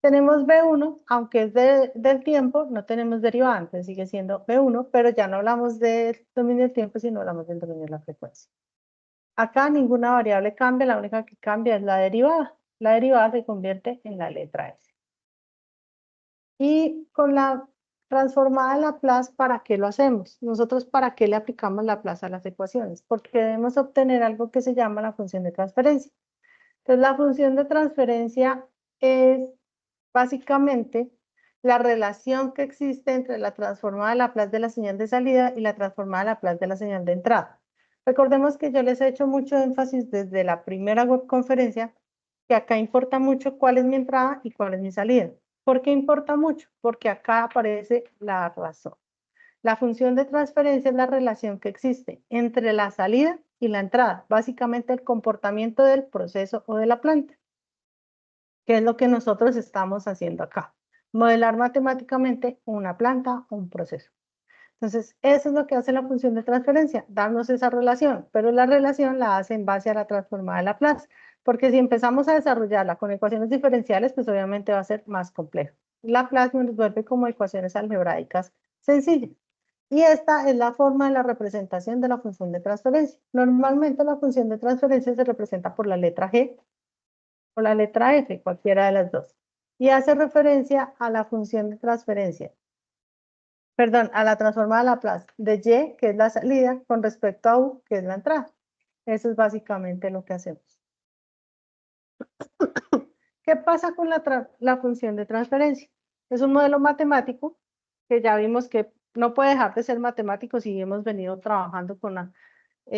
Tenemos B1, aunque es del tiempo, no tenemos derivada, entonces sigue siendo B1, pero ya no hablamos del dominio del tiempo, sino hablamos del dominio de la frecuencia. Acá ninguna variable cambia, la única que cambia es la derivada. La derivada se convierte en la letra S. Y con la transformada de Laplace, ¿para qué lo hacemos? Nosotros, ¿para qué le aplicamos Laplace a las ecuaciones? Porque debemos obtener algo que se llama la función de transferencia. Entonces, la función de transferencia es básicamente la relación que existe entre la transformada de Laplace de la señal de salida y la transformada de Laplace de la señal de entrada. Recordemos que yo les he hecho mucho énfasis desde la primera webconferencia que acá importa mucho cuál es mi entrada y cuál es mi salida. ¿Por qué importa mucho? Porque acá aparece la razón. La función de transferencia es la relación que existe entre la salida y la entrada, básicamente el comportamiento del proceso o de la planta, que es lo que nosotros estamos haciendo acá. Modelar matemáticamente una planta o un proceso. Entonces, eso es lo que hace la función de transferencia, darnos esa relación, pero la relación la hace en base a la transformada de Laplace, porque si empezamos a desarrollarla con ecuaciones diferenciales, pues obviamente va a ser más complejo. Laplace nos vuelve como ecuaciones algebraicas sencillas. Y esta es la forma de la representación de la función de transferencia. Normalmente la función de transferencia se representa por la letra G o la letra F, cualquiera de las dos. Y hace referencia a la función de transferencia. Perdón, a la transformada de Laplace de Y, que es la salida, con respecto a U, que es la entrada. Eso es básicamente lo que hacemos. ¿Qué pasa con la función de transferencia? Es un modelo matemático que ya vimos que no puede dejar de ser matemático si hemos venido trabajando con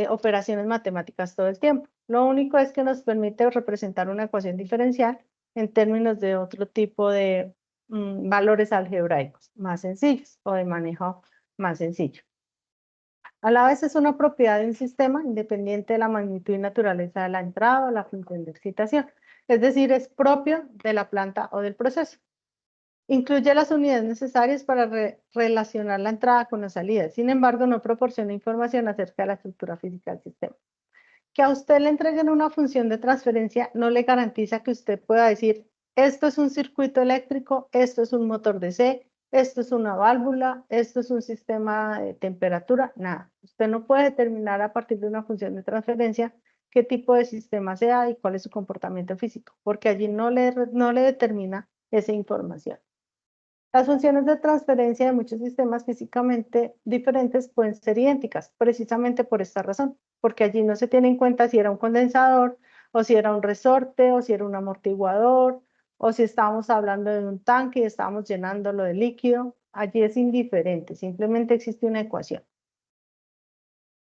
operaciones matemáticas todo el tiempo. Lo único es que nos permite representar una ecuación diferencial en términos de otro tipo de valores algebraicos más sencillos o de manejo más sencillo. A la vez es una propiedad de un sistema independiente de la magnitud y naturaleza de la entrada o la función de excitación. Es decir, es propio de la planta o del proceso. Incluye las unidades necesarias para relacionar la entrada con la salida. Sin embargo, no proporciona información acerca de la estructura física del sistema. Que a usted le entreguen una función de transferencia no le garantiza que usted pueda decir, esto es un circuito eléctrico, esto es un motor DC, esto es una válvula, esto es un sistema de temperatura, nada. Usted no puede determinar a partir de una función de transferencia qué tipo de sistema sea y cuál es su comportamiento físico, porque allí no le determina esa información. Las funciones de transferencia de muchos sistemas físicamente diferentes pueden ser idénticas, precisamente por esta razón, porque allí no se tiene en cuenta si era un condensador, o si era un resorte, o si era un amortiguador, o si estábamos hablando de un tanque y estábamos llenándolo de líquido. Allí es indiferente, simplemente existe una ecuación.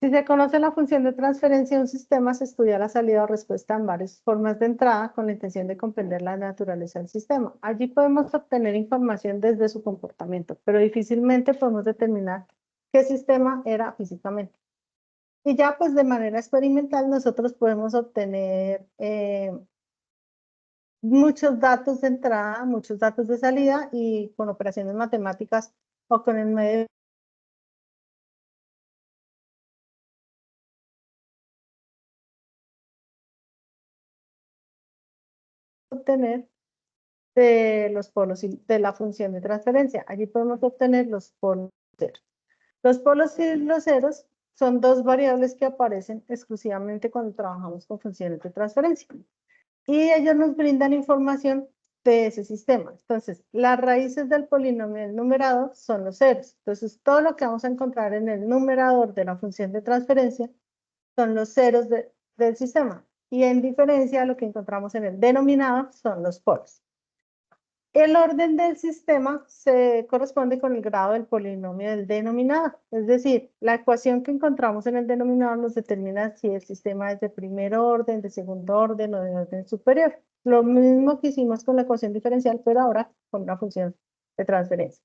Si se conoce la función de transferencia de un sistema, se estudia la salida o respuesta en varias formas de entrada con la intención de comprender la naturaleza del sistema. Allí podemos obtener información desde su comportamiento, pero difícilmente podemos determinar qué sistema era físicamente. Y ya pues de manera experimental nosotros podemos obtener muchos datos de entrada, muchos datos de salida y con operaciones matemáticas o con el medio obtener de los polos y de la función de transferencia. Allí podemos obtener los polos ceros. Los polos y los ceros son dos variables que aparecen exclusivamente cuando trabajamos con funciones de transferencia. Y ellos nos brindan información de ese sistema. Entonces, las raíces del polinomio del numerador son los ceros. Entonces, todo lo que vamos a encontrar en el numerador de la función de transferencia son los ceros del sistema. Y en diferencia, lo que encontramos en el denominador son los polos. El orden del sistema se corresponde con el grado del polinomio del denominador. Es decir, la ecuación que encontramos en el denominador nos determina si el sistema es de primer orden, de segundo orden o de orden superior. Lo mismo que hicimos con la ecuación diferencial, pero ahora con una función de transferencia.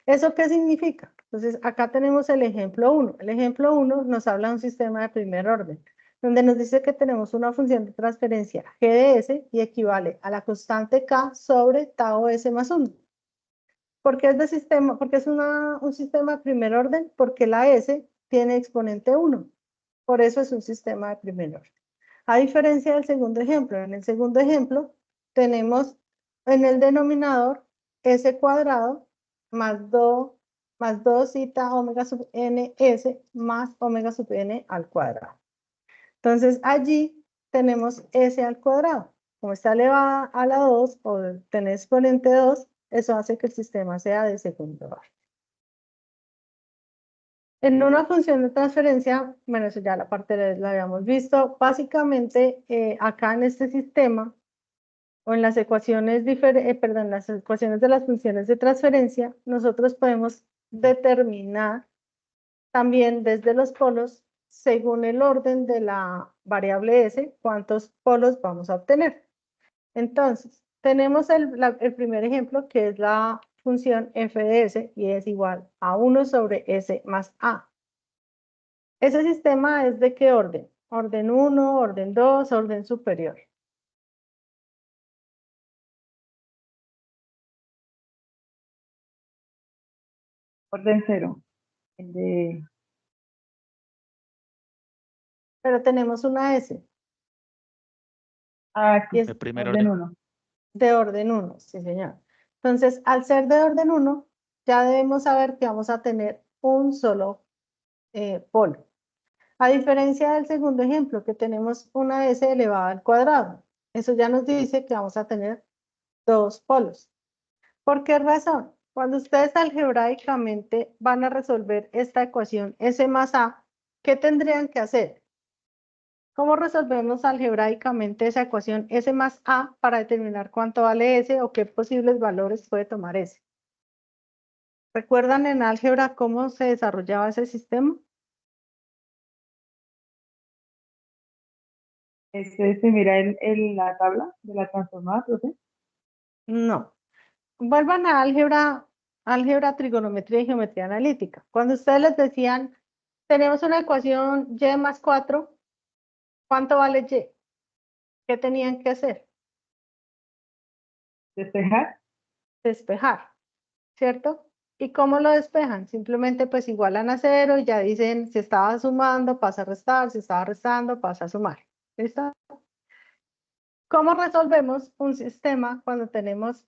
¿Eso qué significa? Entonces, acá tenemos el ejemplo 1. El ejemplo 1 nos habla de un sistema de primer orden, donde nos dice que tenemos una función de transferencia g de s y equivale a la constante k sobre tau s más 1. ¿Por qué es de sistema? Porque es un sistema de primer orden, porque la s tiene exponente 1. Por eso es un sistema de primer orden. A diferencia del segundo ejemplo, en el segundo ejemplo tenemos en el denominador s cuadrado más 2 zeta omega sub n s más omega sub n al cuadrado. Entonces allí tenemos s al cuadrado. Como está elevada a la 2 o tener exponente 2, eso hace que el sistema sea de segundo orden. En una función de transferencia, bueno, eso ya la parte la habíamos visto, básicamente acá en este sistema o en las ecuaciones, las ecuaciones de las funciones de transferencia, nosotros podemos determinar también desde los polos, según el orden de la variable s, cuántos polos vamos a obtener. Entonces, tenemos el primer ejemplo, que es la función f de s, y es igual a 1 sobre s más a. ¿Ese sistema es de qué orden? Orden 1, orden 2, orden superior. Orden 0. El de... Pero tenemos una S. Ah, Y sí. es De primer Orden orden. 1. de orden 1, sí señor. Entonces, al ser de orden 1, ya debemos saber que vamos a tener un solo polo. A diferencia del segundo ejemplo, que tenemos una S elevada al cuadrado. Eso ya nos dice que vamos a tener dos polos. ¿Por qué razón? Cuando ustedes algebraicamente van a resolver esta ecuación S más A, ¿qué tendrían que hacer? ¿Cómo resolvemos algebraicamente esa ecuación S más A para determinar cuánto vale S o qué posibles valores puede tomar S? ¿Recuerdan en álgebra cómo se desarrollaba ese sistema? Se mira la tabla de la transformada, profe. No. vuelvan a álgebra, trigonometría y geometría analítica. Cuando ustedes les decían, tenemos una ecuación y más 4, ¿cuánto vale y? ¿Qué tenían que hacer? Despejar. Despejar, ¿cierto? ¿Y cómo lo despejan? Simplemente pues igualan a 0 y ya dicen si estaba sumando pasa a restar, si estaba restando pasa a sumar. ¿Listo? ¿Cómo resolvemos un sistema cuando tenemos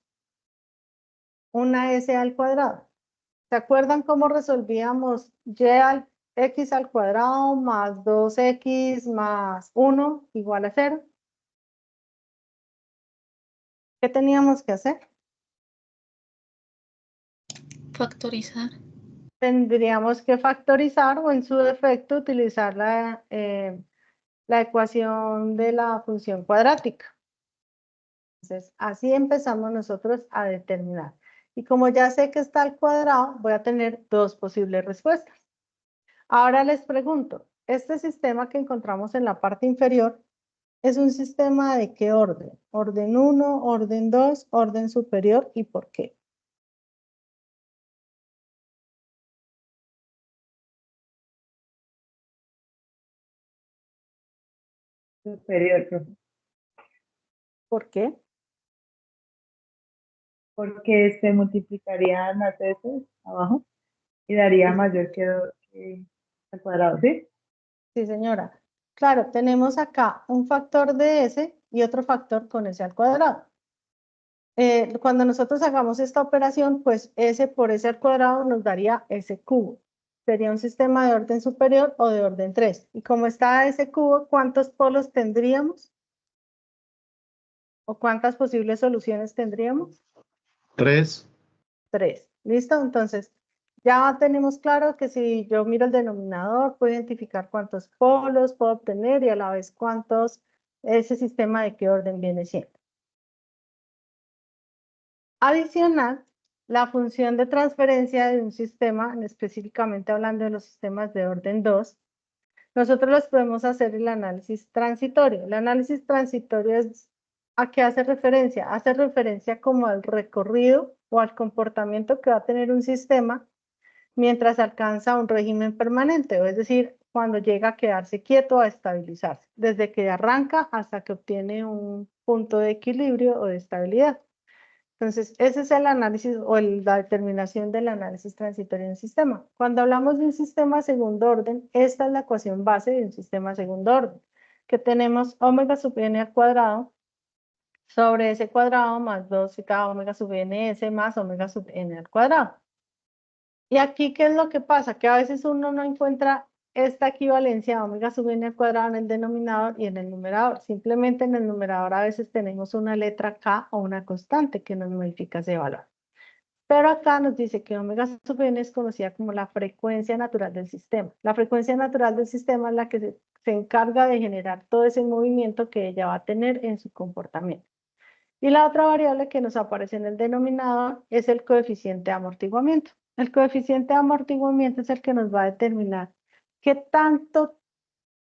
una s al cuadrado? ¿Se acuerdan cómo resolvíamos x al cuadrado más 2x más 1 igual a 0? ¿Qué teníamos que hacer? Factorizar. Tendríamos que factorizar o en su defecto utilizar la ecuación de la función cuadrática. Entonces, así empezamos nosotros a determinar. Y como ya sé que está al cuadrado, voy a tener dos posibles respuestas. Ahora les pregunto, este sistema que encontramos en la parte inferior es un sistema de qué orden? ¿Orden 1, orden 2, orden superior y por qué? Superior, profe. ¿Por qué? Porque se multiplicarían las veces abajo y daría Sí, mayor que al cuadrado, ¿sí? sí, señora. Claro, tenemos acá un factor de s y otro factor con s al cuadrado. Cuando nosotros hagamos esta operación, pues s por s al cuadrado nos daría s cubo. Sería un sistema de orden superior o de orden 3. Y como está s cubo, ¿cuántos polos tendríamos? ¿O cuántas posibles soluciones tendríamos? 3. 3. ¿Listo? Entonces, ya tenemos claro que si yo miro el denominador, puedo identificar cuántos polos puedo obtener y a la vez cuántos, ese sistema de qué orden viene siendo. Adicional, la función de transferencia de un sistema, específicamente hablando de los sistemas de orden 2, nosotros los podemos hacer el análisis transitorio. El análisis transitorio es ¿a qué hace referencia? Hace referencia como al recorrido o al comportamiento que va a tener un sistema mientras alcanza un régimen permanente, o es decir, cuando llega a quedarse quieto, a estabilizarse, desde que arranca hasta que obtiene un punto de equilibrio o de estabilidad. Entonces, ese es el análisis o la determinación del análisis transitorio en un sistema. Cuando hablamos de un sistema segundo orden, esta es la ecuación base de un sistema segundo orden, que tenemos omega sub n al cuadrado sobre s cuadrado más 2 cada omega sub n s más omega sub n al cuadrado. Y aquí, ¿qué es lo que pasa? Que a veces uno no encuentra esta equivalencia de omega sub n al cuadrado en el denominador y en el numerador. Simplemente en el numerador a veces tenemos una letra k o una constante que nos modifica ese valor. Pero acá nos dice que omega sub n es conocida como la frecuencia natural del sistema. La frecuencia natural del sistema es la que se encarga de generar todo ese movimiento que ella va a tener en su comportamiento. Y la otra variable que nos aparece en el denominador es el coeficiente de amortiguamiento. El coeficiente de amortiguamiento es el que nos va a determinar qué tanto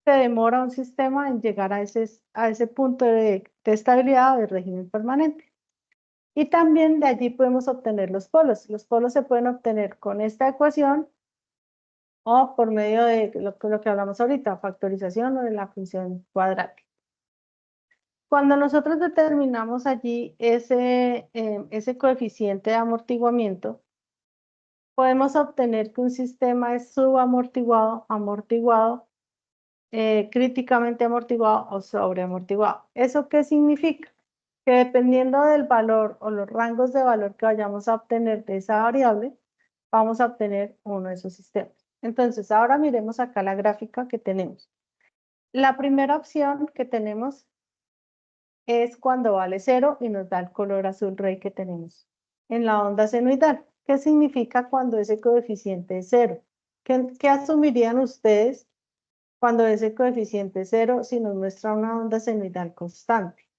se demora un sistema en llegar a ese punto de estabilidad o de régimen permanente. Y también de allí podemos obtener los polos. Los polos se pueden obtener con esta ecuación o por medio de lo que hablamos ahorita, factorización o de la función cuadrática. Cuando nosotros determinamos allí ese coeficiente de amortiguamiento, podemos obtener que un sistema es subamortiguado, amortiguado, críticamente amortiguado o sobreamortiguado. ¿Eso qué significa? Que dependiendo del valor o los rangos de valor que vayamos a obtener de esa variable, vamos a obtener uno de esos sistemas. Entonces, ahora miremos acá la gráfica que tenemos. La primera opción que tenemos es cuando vale 0 y nos da el color azul rey que tenemos en la onda senoidal. ¿Qué significa cuando ese coeficiente es 0? ¿Qué asumirían ustedes cuando ese coeficiente es 0 si nos muestra una onda senoidal constante?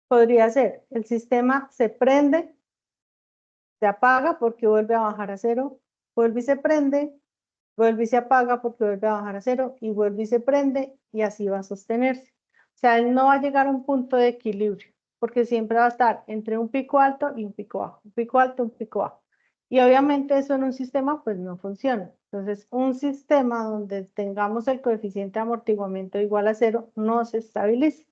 Podría ser, el sistema se prende, se apaga porque vuelve a bajar a 0, vuelve y se prende, vuelve y se apaga porque vuelve a bajar a 0 y vuelve y se prende y así va a sostenerse. O sea, él no va a llegar a un punto de equilibrio, porque siempre va a estar entre un pico alto y un pico bajo, un pico alto, un pico bajo. Y obviamente eso en un sistema pues no funciona. Entonces, un sistema donde tengamos el coeficiente de amortiguamiento igual a 0 no se estabiliza.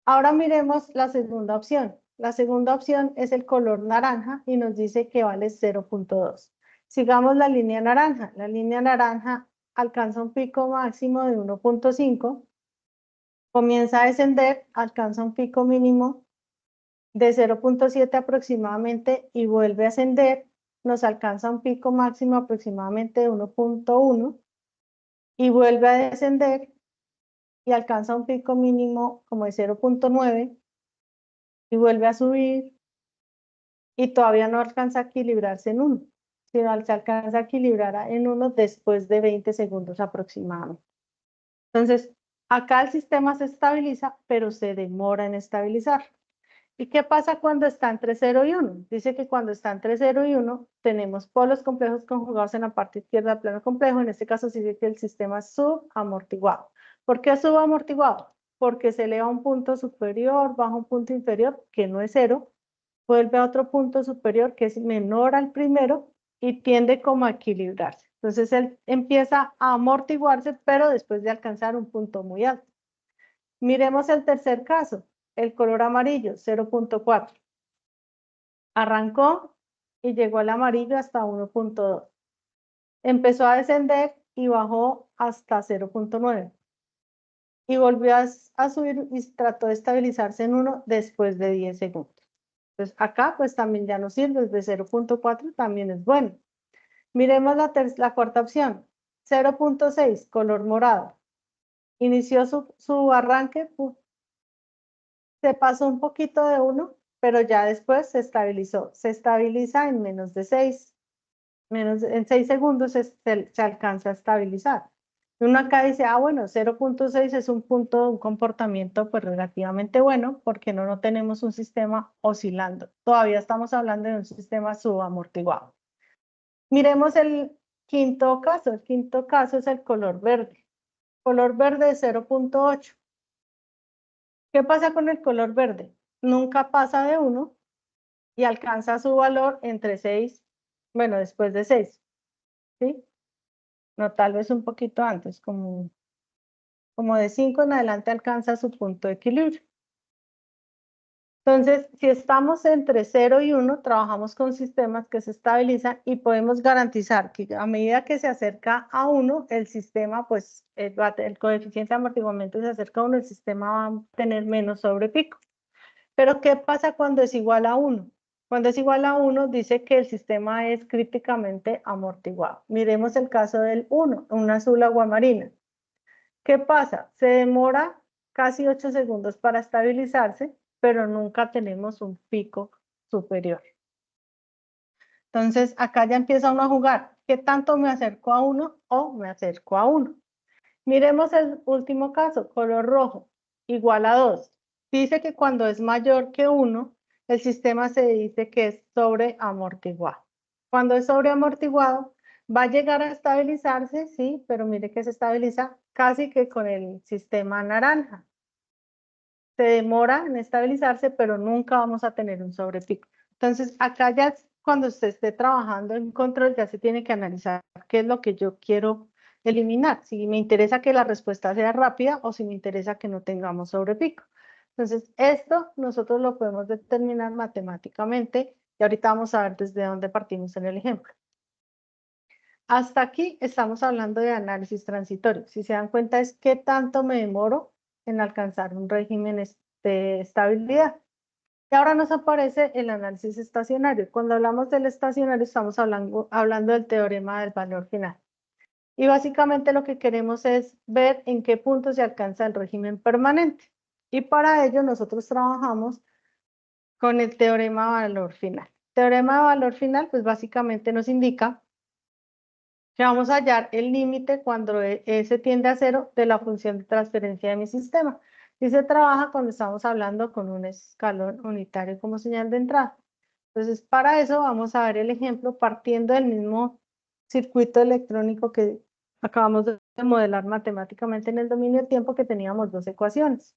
Ahora miremos la segunda opción. La segunda opción es el color naranja y nos dice que vale 0.2. Sigamos la línea naranja. La línea naranja alcanza un pico máximo de 1.5. Comienza a descender, alcanza un pico mínimo de 0.7 aproximadamente y vuelve a ascender, nos alcanza un pico máximo aproximadamente de 1.1 y vuelve a descender y alcanza un pico mínimo como de 0.9 y vuelve a subir y todavía no alcanza a equilibrarse en 1, sino se alcanza a equilibrar en 1 después de 20 segundos aproximadamente. Entonces, acá el sistema se estabiliza, pero se demora en estabilizar. ¿Y qué pasa cuando está entre 0 y 1? Dice que cuando está entre 0 y 1 tenemos polos complejos conjugados en la parte izquierda del plano complejo. En este caso se dice que el sistema es subamortiguado. ¿Por qué subamortiguado? Porque se eleva a un punto superior, baja un punto inferior, que no es 0, vuelve a otro punto superior que es menor al primero y tiende como a equilibrarse. Entonces él empieza a amortiguarse, pero después de alcanzar un punto muy alto. Miremos el tercer caso, el color amarillo, 0.4. Arrancó y llegó el amarillo hasta 1.2. Empezó a descender y bajó hasta 0.9. Y volvió a subir y trató de estabilizarse en 1 después de 10 segundos. Entonces acá pues también ya nos sirve, desde 0.4 también es bueno. Miremos la cuarta opción, 0.6, color morado. Inició su arranque, se pasó un poquito de 1, pero ya después se estabilizó. Se estabiliza en menos de 6. En 6 segundos se alcanza a estabilizar. Uno acá dice, bueno, 0.6 es un punto, un comportamiento pues relativamente bueno porque no tenemos un sistema oscilando. Todavía estamos hablando de un sistema subamortiguado. Miremos el quinto caso. El quinto caso es el color verde. Color verde es 0.8. ¿Qué pasa con el color verde? Nunca pasa de 1 y alcanza su valor entre 6, bueno, después de 6, ¿sí? No, tal vez un poquito antes, como de 5 en adelante alcanza su punto de equilibrio. Entonces, si estamos entre 0 y 1, trabajamos con sistemas que se estabilizan y podemos garantizar que a medida que se acerca a 1, el sistema, pues, el coeficiente de amortiguamiento se acerca a 1, el sistema va a tener menos sobrepico. Pero, ¿qué pasa cuando es igual a 1? Cuando es igual a 1, dice que el sistema es críticamente amortiguado. Miremos el caso del 1, un azul aguamarina. ¿Qué pasa? Se demora casi 8 segundos para estabilizarse, pero nunca tenemos un pico superior. Entonces, acá ya empieza uno a jugar. ¿Qué tanto me acerco a 1 o me acerco a 1? Miremos el último caso, color rojo, igual a 2. Dice que cuando es mayor que 1, el sistema se dice que es sobreamortiguado. Cuando es sobreamortiguado, va a llegar a estabilizarse, sí, pero mire que se estabiliza casi que con el sistema naranja. Se demora en estabilizarse, pero nunca vamos a tener un sobrepico. Entonces, acá ya cuando usted esté trabajando en control, ya se tiene que analizar qué es lo que yo quiero eliminar. Si me interesa que la respuesta sea rápida o si me interesa que no tengamos sobrepico. Entonces, esto nosotros lo podemos determinar matemáticamente y ahorita vamos a ver desde dónde partimos en el ejemplo. Hasta aquí estamos hablando de análisis transitorio. Si se dan cuenta es qué tanto me demoro en alcanzar un régimen de estabilidad. Y ahora nos aparece el análisis estacionario. Cuando hablamos del estacionario estamos hablando del teorema del valor final. Y básicamente lo que queremos es ver en qué punto se alcanza el régimen permanente. Y para ello nosotros trabajamos con el teorema de valor final. Teorema de valor final pues básicamente nos indica que vamos a hallar el límite cuando S tiende a 0 de la función de transferencia de mi sistema. Y se trabaja cuando estamos hablando con un escalón unitario como señal de entrada. Entonces, para eso vamos a ver el ejemplo partiendo del mismo circuito electrónico que acabamos de modelar matemáticamente en el dominio de tiempo que teníamos dos ecuaciones.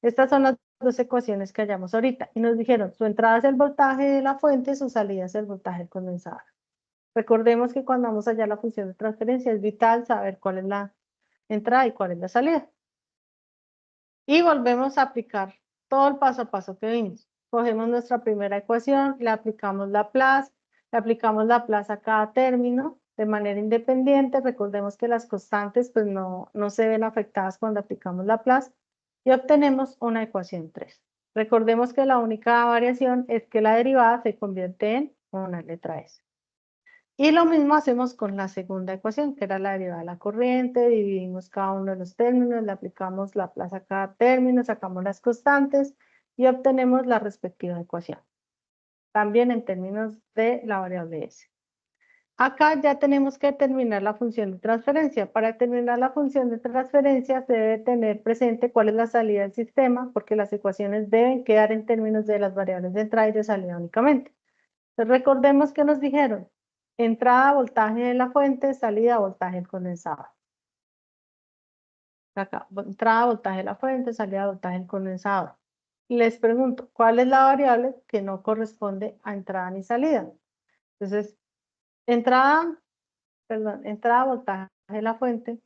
Estas son las dos ecuaciones que hallamos ahorita. Y nos dijeron, su entrada es el voltaje de la fuente, su salida es el voltaje del condensador. Recordemos que cuando vamos a hallar la función de transferencia es vital saber cuál es la entrada y cuál es la salida. Y volvemos a aplicar todo el paso a paso que vimos. Cogemos nuestra primera ecuación, le aplicamos Laplace a cada término de manera independiente. Recordemos que las constantes pues no se ven afectadas cuando aplicamos Laplace y obtenemos una ecuación 3. Recordemos que la única variación es que la derivada se convierte en una letra S. Y lo mismo hacemos con la segunda ecuación, que era la derivada de la corriente, dividimos cada uno de los términos, le aplicamos Laplace a cada término, sacamos las constantes y obtenemos la respectiva ecuación. También en términos de la variable S. Acá ya tenemos que determinar la función de transferencia. Para determinar la función de transferencia se debe tener presente cuál es la salida del sistema, porque las ecuaciones deben quedar en términos de las variables de entrada y de salida únicamente. Entonces recordemos que nos dijeron, entrada, voltaje de la fuente, salida, voltaje del condensador. Acá, entrada, voltaje de la fuente, salida, voltaje del condensador. Les pregunto, ¿cuál es la variable que no corresponde a entrada ni salida? Entonces, entrada, voltaje de la fuente,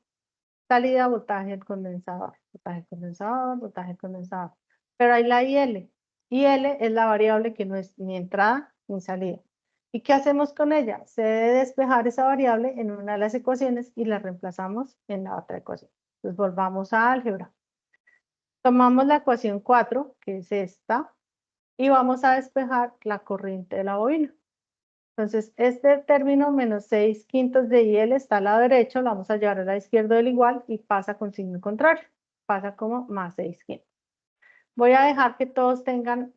salida, voltaje del condensador, voltaje del condensador, voltaje del condensador. Pero hay la IL. IL es la variable que no es ni entrada ni salida. ¿Y qué hacemos con ella? Se debe despejar esa variable en una de las ecuaciones y la reemplazamos en la otra ecuación. Entonces volvamos a álgebra. Tomamos la ecuación 4, que es esta, y vamos a despejar la corriente de la bobina. Entonces, este término menos 6/5 de IL está al lado derecho, lo vamos a llevar al lado izquierdo del igual y pasa con signo contrario. Pasa como más 6/5. Voy a dejar que todos tengan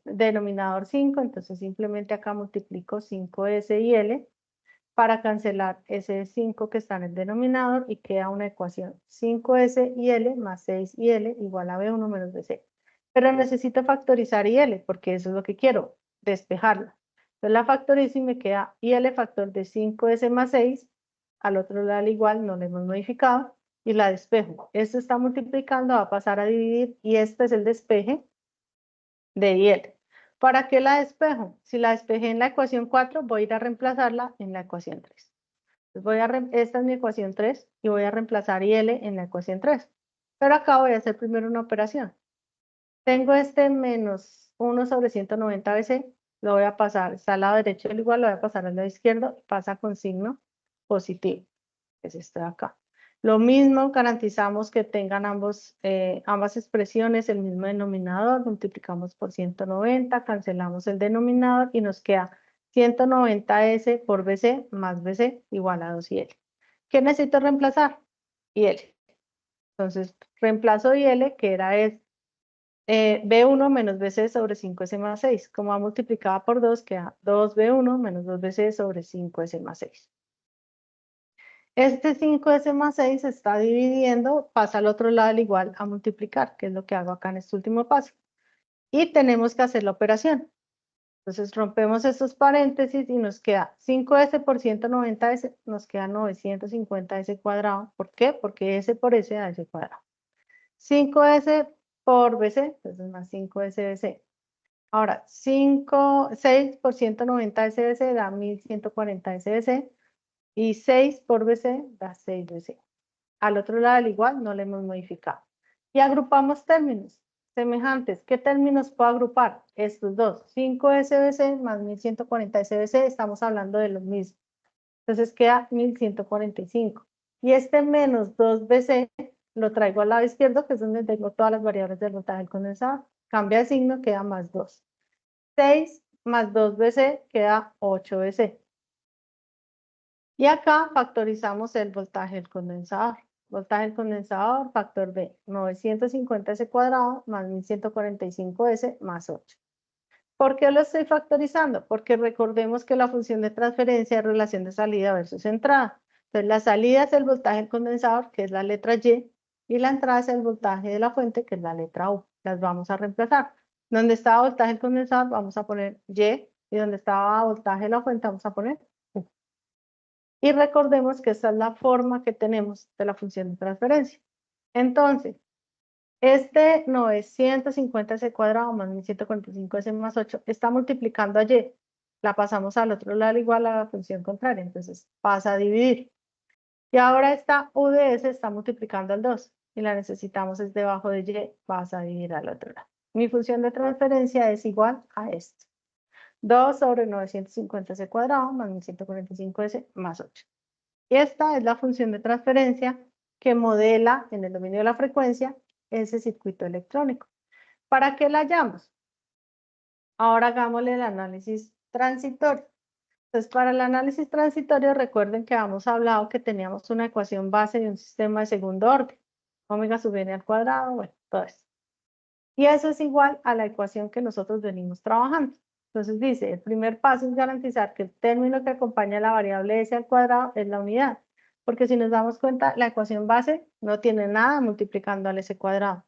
denominador 5, entonces simplemente acá multiplico 5S y L para cancelar ese 5 que está en el denominador y queda una ecuación 5S y L más 6 y L igual a B1 menos BC. Pero necesito factorizar IL porque eso es lo que quiero, despejarla. Entonces la factorizo y me queda IL factor de 5S más 6, al otro lado al igual, no le hemos modificado, y la despejo. Esto está multiplicando, va a pasar a dividir y este es el despeje de IL. ¿Para qué la despejo? Si la despejé en la ecuación 4, voy a ir a reemplazarla en la ecuación 3. Entonces esta es mi ecuación 3 y voy a reemplazar IL en la ecuación 3. Pero acá voy a hacer primero una operación. Tengo este menos 1 sobre 190 BC, lo voy a pasar, está al lado derecho del igual, lo voy a pasar al lado izquierdo, pasa con signo positivo, que es este de acá. Lo mismo, garantizamos que tengan ambas expresiones el mismo denominador, multiplicamos por 190, cancelamos el denominador y nos queda 190S por BC más BC igual a 2IL. ¿Qué necesito reemplazar? IL. Entonces, reemplazo IL, que era B1 menos BC sobre 5S más 6. Como va multiplicada por 2, queda 2B1 menos 2BC sobre 5S más 6. Este 5S más 6 se está dividiendo, pasa al otro lado al igual a multiplicar, que es lo que hago acá en este último paso. Y tenemos que hacer la operación. Entonces rompemos estos paréntesis y nos queda 5S por 190S, nos queda 950S cuadrado. ¿Por qué? Porque S por S da S cuadrado. 5S por BC, entonces más 5S BC. Ahora, 6 por 190S BC da 1140S BC. Y 6 por BC da 6BC. Al otro lado, al igual, no le hemos modificado. Y agrupamos términos semejantes. ¿Qué términos puedo agrupar? Estos dos. 5SBC más 1140SBC, estamos hablando de los mismos. Entonces queda 1145. Y este menos 2BC lo traigo al lado izquierdo, que es donde tengo todas las variables del voltaje del condensador. Cambia de signo, queda más 2. 6 más 2BC queda 8BC. Y acá factorizamos el voltaje del condensador. Voltaje del condensador, factor B, 950S cuadrado más 1145S más 8. ¿Por qué lo estoy factorizando? Porque recordemos que la función de transferencia es relación de salida versus entrada. Entonces la salida es el voltaje del condensador, que es la letra Y, y la entrada es el voltaje de la fuente, que es la letra U. Las vamos a reemplazar. Donde estaba voltaje del condensador vamos a poner Y, y donde estaba voltaje de la fuente vamos a poner U. Y recordemos que esta es la forma que tenemos de la función de transferencia. Entonces, este 950s cuadrado más 1145s más 8 está multiplicando a y. La pasamos al otro lado igual a la función contraria, entonces pasa a dividir. Y ahora esta u de s está multiplicando al 2 y la necesitamos es debajo de y, pasa a dividir al otro lado. Mi función de transferencia es igual a esto. 2 sobre 950s cuadrado más 1145s más 8. Y esta es la función de transferencia que modela en el dominio de la frecuencia ese circuito electrónico. ¿Para qué la hallamos? Ahora hagámosle el análisis transitorio. Entonces, para el análisis transitorio, recuerden que habíamos hablado que teníamos una ecuación base de un sistema de segundo orden. Omega sub n al cuadrado, bueno, todo eso. Y eso es igual a la ecuación que nosotros venimos trabajando. Entonces dice, el primer paso es garantizar que el término que acompaña a la variable s al cuadrado es la unidad. Porque si nos damos cuenta, la ecuación base no tiene nada multiplicando al s cuadrado.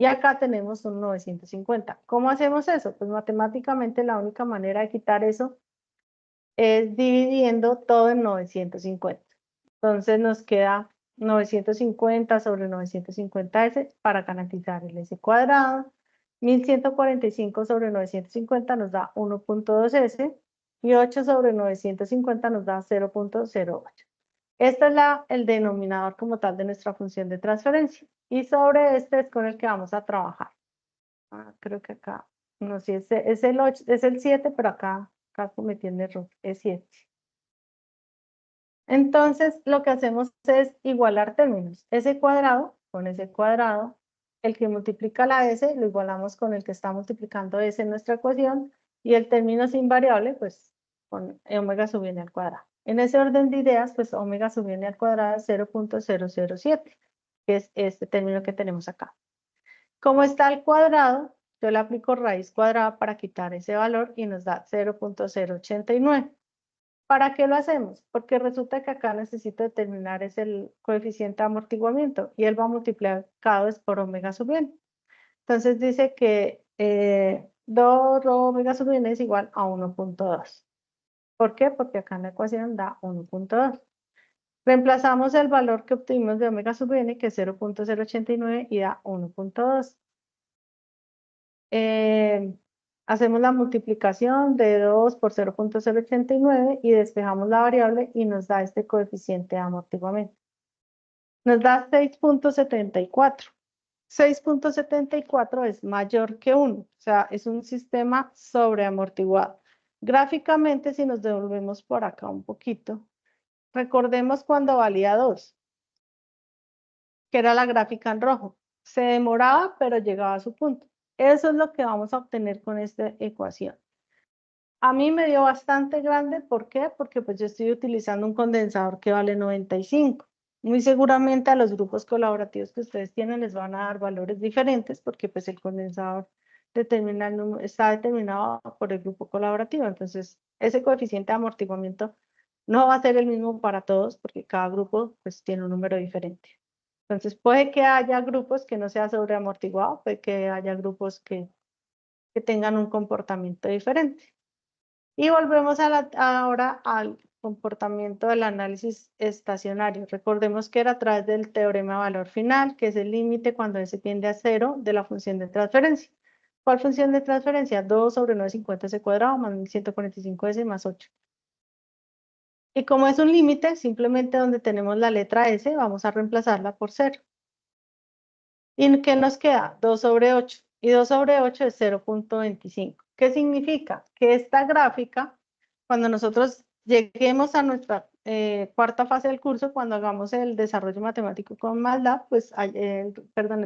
Y acá tenemos un 950. ¿Cómo hacemos eso? Pues matemáticamente la única manera de quitar eso es dividiendo todo en 950. Entonces nos queda 950 sobre 950s para garantizar el s cuadrado. 1145 sobre 950 nos da 1.2s y 8 sobre 950 nos da 0.08. Este es el denominador como tal de nuestra función de transferencia. Y sobre este es con el que vamos a trabajar. Creo que acá, no sé, si es el 8, es el 7, pero acá cometí un error, es 7. Entonces, lo que hacemos es igualar términos. S cuadrado con S cuadrado, el que multiplica la S lo igualamos con el que está multiplicando S en nuestra ecuación, y el término sin variable, pues, con omega sub n al cuadrado. En ese orden de ideas, pues, omega sub n al cuadrado es 0.007, que es este término que tenemos acá. Como está al cuadrado, yo le aplico raíz cuadrada para quitar ese valor y nos da 0.089. ¿Para qué lo hacemos? Porque resulta que acá necesito determinar es el coeficiente de amortiguamiento y él va multiplicado es por omega sub n. Entonces dice que 2 rho omega sub n es igual a 1.2. ¿Por qué? Porque acá en la ecuación da 1.2. Reemplazamos el valor que obtuvimos de omega sub n, que es 0.089, y da 1.2. Hacemos la multiplicación de 2 por 0.089 y despejamos la variable y nos da este coeficiente de amortiguamiento. Nos da 6.74. 6.74 es mayor que 1, o sea, es un sistema sobreamortiguado. Gráficamente, si nos devolvemos por acá un poquito, recordemos cuando valía 2, que era la gráfica en rojo. Se demoraba, pero llegaba a su punto. Eso es lo que vamos a obtener con esta ecuación. A mí me dio bastante grande, ¿por qué? Porque pues yo estoy utilizando un condensador que vale 95. Muy seguramente a los grupos colaborativos que ustedes tienen les van a dar valores diferentes porque pues el condensador está determinado por el grupo colaborativo. Entonces, ese coeficiente de amortiguamiento no va a ser el mismo para todos porque cada grupo pues tiene un número diferente. Entonces, puede que haya grupos que no sea sobreamortiguado, puede que haya grupos que tengan un comportamiento diferente. Y volvemos ahora al comportamiento del análisis estacionario. Recordemos que era a través del teorema de valor final, que es el límite cuando s tiende a 0 de la función de transferencia. ¿Cuál función de transferencia? 2 sobre 950s cuadrado más 1145s más 8. Y como es un límite, simplemente donde tenemos la letra S, vamos a reemplazarla por 0. ¿Y qué nos queda? 2 sobre 8. Y 2 sobre 8 es 0.25. ¿Qué significa? Que esta gráfica, cuando nosotros lleguemos a nuestra cuarta fase del curso, cuando hagamos el desarrollo matemático con MATLAB, pues, el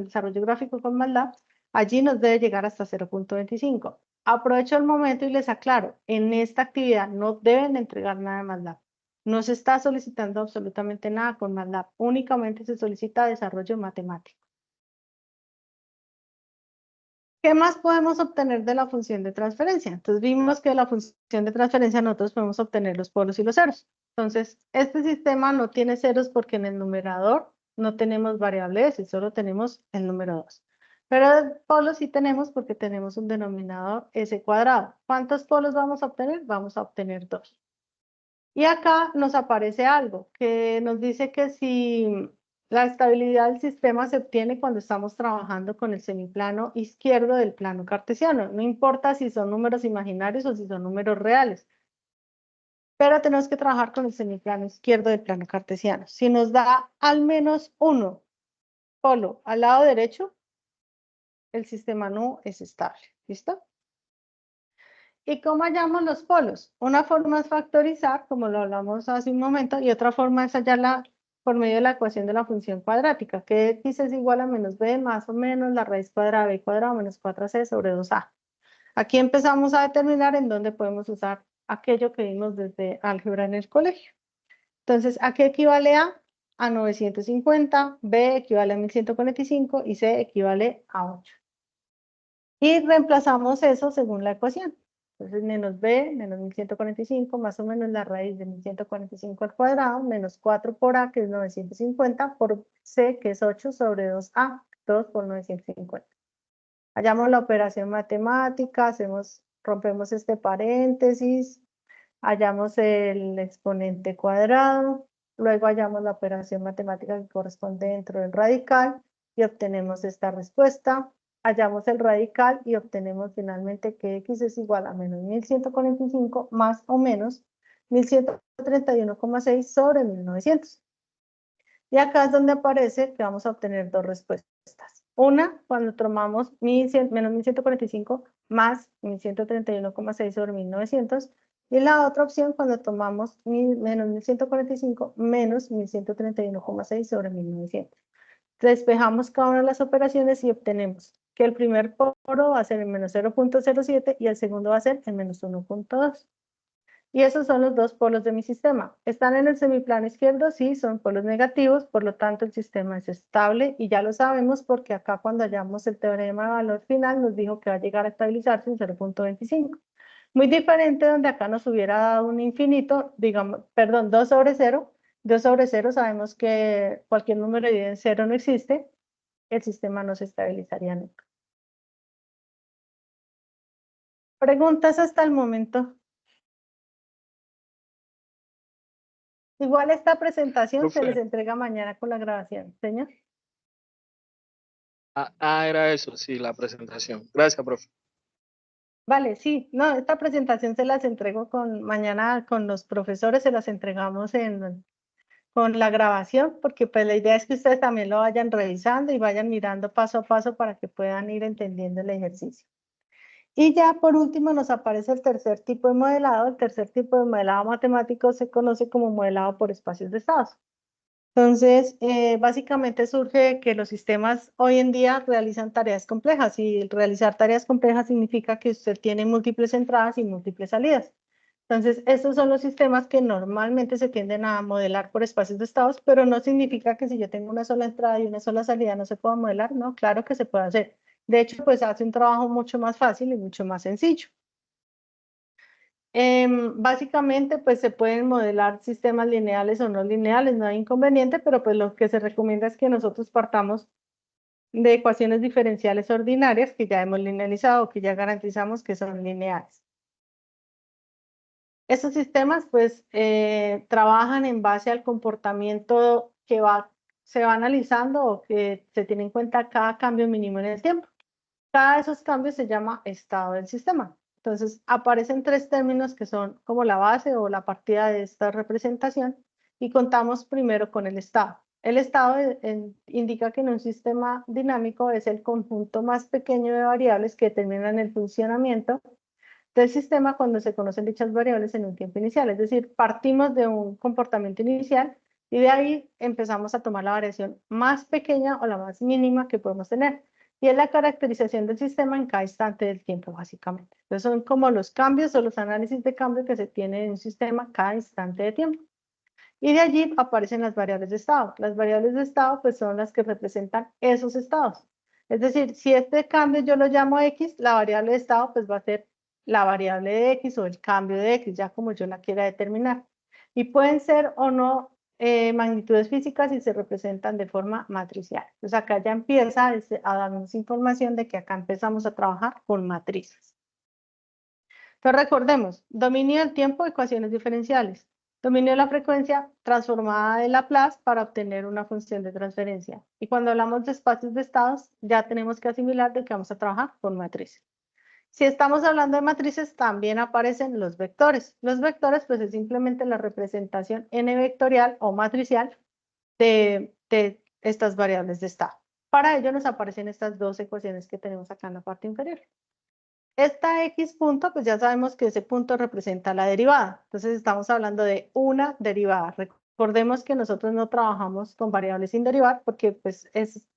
desarrollo gráfico con MATLAB, allí nos debe llegar hasta 0.25. Aprovecho el momento y les aclaro, en esta actividad no deben entregar nada de MATLAB. No se está solicitando absolutamente nada con MATLAB, únicamente se solicita desarrollo matemático. ¿Qué más podemos obtener de la función de transferencia? Entonces vimos que de la función de transferencia nosotros podemos obtener los polos y los ceros. Entonces, este sistema no tiene ceros porque en el numerador no tenemos variable s, solo tenemos el número 2. Pero el polo sí tenemos porque tenemos un denominador s cuadrado. ¿Cuántos polos vamos a obtener? Vamos a obtener 2. Y acá nos aparece algo que nos dice que si la estabilidad del sistema se obtiene cuando estamos trabajando con el semiplano izquierdo del plano cartesiano. No importa si son números imaginarios o si son números reales. Pero tenemos que trabajar con el semiplano izquierdo del plano cartesiano. Si nos da al menos uno polo al lado derecho, el sistema no es estable. ¿Listo? ¿Y cómo hallamos los polos? Una forma es factorizar, como lo hablamos hace un momento, y otra forma es hallarla por medio de la ecuación de la función cuadrática, que x es igual a menos b más o menos la raíz cuadrada de b cuadrado menos 4c sobre 2a. Aquí empezamos a determinar en dónde podemos usar aquello que vimos desde álgebra en el colegio. Entonces, ¿a qué equivale A? A 950, B equivale a 1145 y C equivale a 8. Y reemplazamos eso según la ecuación. Entonces, menos B, menos 1145, más o menos la raíz de 1145 al cuadrado, menos 4 por A, que es 950, por C, que es 8 sobre 2A, 2 por 950. Hallamos la operación matemática, rompemos este paréntesis, hallamos el exponente cuadrado, luego hallamos la operación matemática que corresponde dentro del radical y obtenemos esta respuesta. Hallamos el radical y obtenemos finalmente que x es igual a menos 1145 más o menos 1131,6 sobre 1900. Y acá es donde aparece que vamos a obtener dos respuestas. Una, cuando tomamos menos 1145 más 1131,6 sobre 1900. Y la otra opción cuando tomamos menos 1145 menos 1131,6 sobre 1900. Despejamos cada una de las operaciones y obtenemos que el primer polo va a ser el menos 0.07 y el segundo va a ser el menos 1.2. Y esos son los dos polos de mi sistema. ¿Están en el semiplano izquierdo? Sí, son polos negativos, por lo tanto el sistema es estable y ya lo sabemos porque acá cuando hallamos el teorema de valor final nos dijo que va a llegar a estabilizarse en 0.25. Muy diferente donde acá nos hubiera dado un infinito, digamos, perdón, 2 sobre 0. 2 sobre 0 sabemos que cualquier número de en 0 no existe, el sistema no se estabilizaría nunca. ¿Preguntas hasta el momento? Igual esta presentación se les Profe. entrega mañana con la grabación, señor. Era eso, sí, la presentación. Gracias, profe. Vale, sí, no, esta presentación se las entrego mañana con los profesores, se las entregamos con la grabación, porque pues la idea es que ustedes también lo vayan revisando y vayan mirando paso a paso para que puedan ir entendiendo el ejercicio. Y ya por último nos aparece el tercer tipo de modelado. El tercer tipo de modelado matemático se conoce como modelado por espacios de estados. Entonces, básicamente surge que los sistemas hoy en día realizan tareas complejas y realizar tareas complejas significa que usted tiene múltiples entradas y múltiples salidas. Entonces, estos son los sistemas que normalmente se tienden a modelar por espacios de estados, pero no significa que si yo tengo una sola entrada y una sola salida no se pueda modelar, no, claro que se puede hacer. De hecho, pues hace un trabajo mucho más fácil y mucho más sencillo. Básicamente, pues se pueden modelar sistemas lineales o no lineales, no hay inconveniente, pero pues lo que se recomienda es que nosotros partamos de ecuaciones diferenciales ordinarias que ya hemos linealizado, que ya garantizamos que son lineales. Estos sistemas pues trabajan en base al comportamiento que se va analizando o que se tiene en cuenta cada cambio mínimo en el tiempo. Cada de esos cambios se llama estado del sistema. Entonces, aparecen tres términos que son como la base o la partida de esta representación y contamos primero con el estado. El estado indica que en un sistema dinámico es el conjunto más pequeño de variables que determinan el funcionamiento del sistema cuando se conocen dichas variables en un tiempo inicial. Es decir, partimos de un comportamiento inicial y de ahí empezamos a tomar la variación más pequeña o la más mínima que podemos tener. Y es la caracterización del sistema en cada instante del tiempo, básicamente. Entonces son como los cambios o los análisis de cambio que se tiene en un sistema cada instante de tiempo. Y de allí aparecen las variables de estado. Las variables de estado pues son las que representan esos estados. Es decir, si este cambio yo lo llamo X, la variable de estado pues va a ser la variable de X o el cambio de X, ya como yo la quiera determinar. Y pueden ser o no magnitudes físicas y se representan de forma matricial. Entonces acá ya empieza a darnos información de que acá empezamos a trabajar con matrices. Entonces recordemos, dominio del tiempo, ecuaciones diferenciales. Dominio de la frecuencia transformada de Laplace para obtener una función de transferencia. Y cuando hablamos de espacios de estados, ya tenemos que asimilar de que vamos a trabajar con matrices. Si estamos hablando de matrices, también aparecen los vectores. Los vectores, pues, es simplemente la representación n vectorial o matricial de estas variables de estado. Para ello nos aparecen estas dos ecuaciones que tenemos acá en la parte inferior. Esta x punto, pues ya sabemos que ese punto representa la derivada. Entonces estamos hablando de una derivada. Recordemos que nosotros no trabajamos con variables sin derivar porque pues es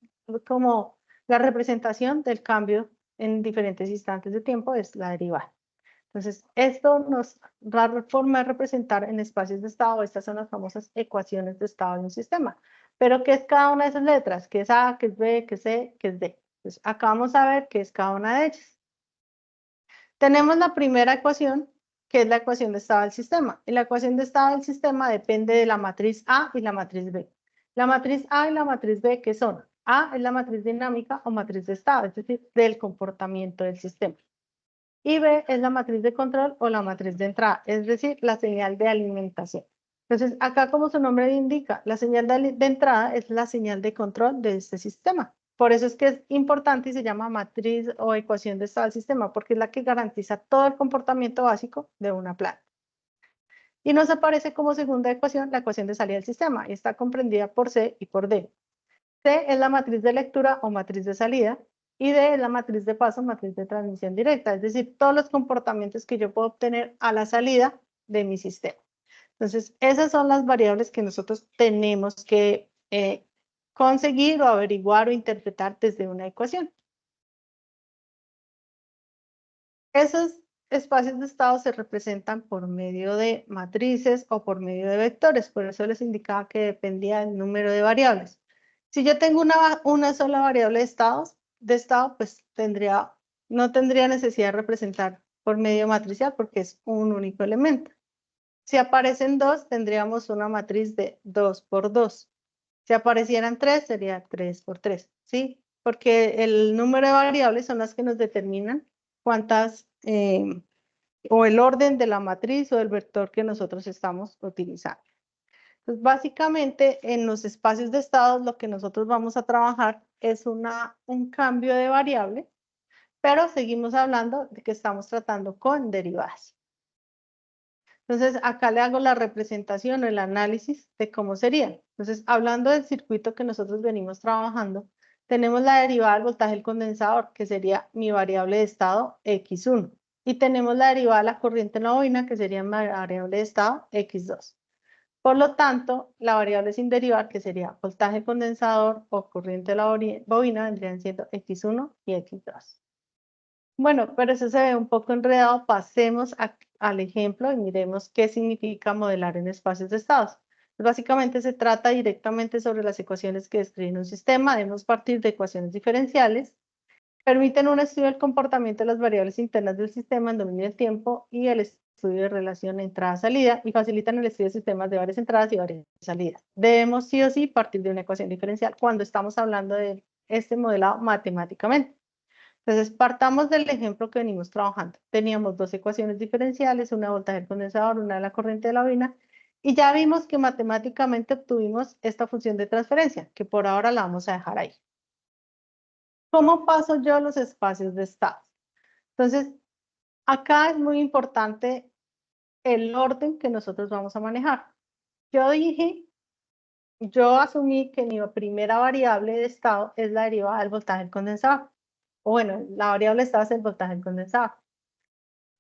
como la representación del cambio en diferentes instantes de tiempo es la derivada. Entonces, esto nos da forma de representar en espacios de estado. Estas son las famosas ecuaciones de estado de un sistema. Pero, ¿qué es cada una de esas letras? ¿Qué es A, qué es B, qué es C, qué es D? Pues acá vamos a ver qué es cada una de ellas. Tenemos la primera ecuación, que es la ecuación de estado del sistema. Y la ecuación de estado del sistema depende de la matriz A y la matriz B. La matriz A y la matriz B, ¿qué son? A es la matriz dinámica o matriz de estado, es decir, del comportamiento del sistema. Y B es la matriz de control o la matriz de entrada, es decir, la señal de alimentación. Entonces, acá como su nombre indica, la señal de entrada es la señal de control de este sistema. Por eso es que es importante y se llama matriz o ecuación de estado del sistema, porque es la que garantiza todo el comportamiento básico de una planta. Y nos aparece como segunda ecuación la ecuación de salida del sistema, y está comprendida por C y por D. C es la matriz de lectura o matriz de salida, y D es la matriz de paso, matriz de transmisión directa, es decir, todos los comportamientos que yo puedo obtener a la salida de mi sistema. Entonces, esas son las variables que nosotros tenemos que conseguir o averiguar o interpretar desde una ecuación. Esos espacios de estado se representan por medio de matrices o por medio de vectores, por eso les indicaba que dependía del número de variables. Si yo tengo una sola variable de estado, pues no tendría necesidad de representar por medio matricial porque es un único elemento. Si aparecen dos, tendríamos una matriz de 2 por 2. Si aparecieran 3, sería 3 por 3, ¿sí? Porque el número de variables son las que nos determinan cuántas, o el orden de la matriz o del vector que nosotros estamos utilizando. Entonces, básicamente, en los espacios de estados, lo que nosotros vamos a trabajar es un cambio de variable, pero seguimos hablando de que estamos tratando con derivadas. Entonces, acá le hago la representación o el análisis de cómo sería. Entonces, hablando del circuito que nosotros venimos trabajando, tenemos la derivada del voltaje del condensador, que sería mi variable de estado X1. Y tenemos la derivada de la corriente en la bobina, que sería mi variable de estado X2. Por lo tanto, la variable sin derivar, que sería voltaje condensador o corriente de la bobina, vendrían siendo X1 y X2. Bueno, pero eso se ve un poco enredado. Pasemos al ejemplo y miremos qué significa modelar en espacios de estados. Básicamente se trata directamente sobre las ecuaciones que describen un sistema. Debemos partir de ecuaciones diferenciales. Permiten un estudio del comportamiento de las variables internas del sistema en dominio del tiempo y el estudio de relación entrada-salida y facilitan el estudio de sistemas de varias entradas y varias salidas. Debemos sí o sí partir de una ecuación diferencial cuando estamos hablando de este modelado matemáticamente. Entonces, partamos del ejemplo que venimos trabajando. Teníamos dos ecuaciones diferenciales, una de voltaje del condensador, una de la corriente de la bobina, y ya vimos que matemáticamente obtuvimos esta función de transferencia, que por ahora la vamos a dejar ahí. ¿Cómo paso yo los espacios de estado? Entonces, acá es muy importante el orden que nosotros vamos a manejar. Yo asumí que mi primera variable de estado es la derivada del voltaje del condensador. O bueno, la variable de estado es el voltaje del condensador.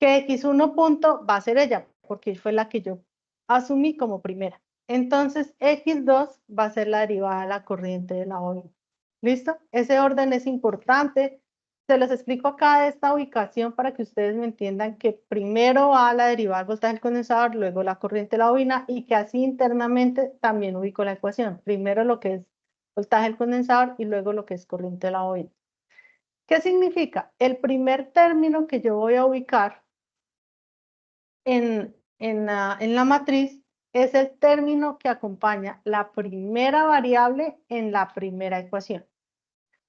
Que X1 punto va a ser ella, porque fue la que yo asumí como primera. Entonces, X2 va a ser la derivada de la corriente de la bobina. ¿Listo? Ese orden es importante. Se los explico acá de esta ubicación para que ustedes me entiendan que primero va la derivada del voltaje del condensador, luego la corriente de la bobina y que así internamente también ubico la ecuación. Primero lo que es voltaje del condensador y luego lo que es corriente de la bobina. ¿Qué significa? El primer término que yo voy a ubicar en la matriz es el término que acompaña la primera variable en la primera ecuación.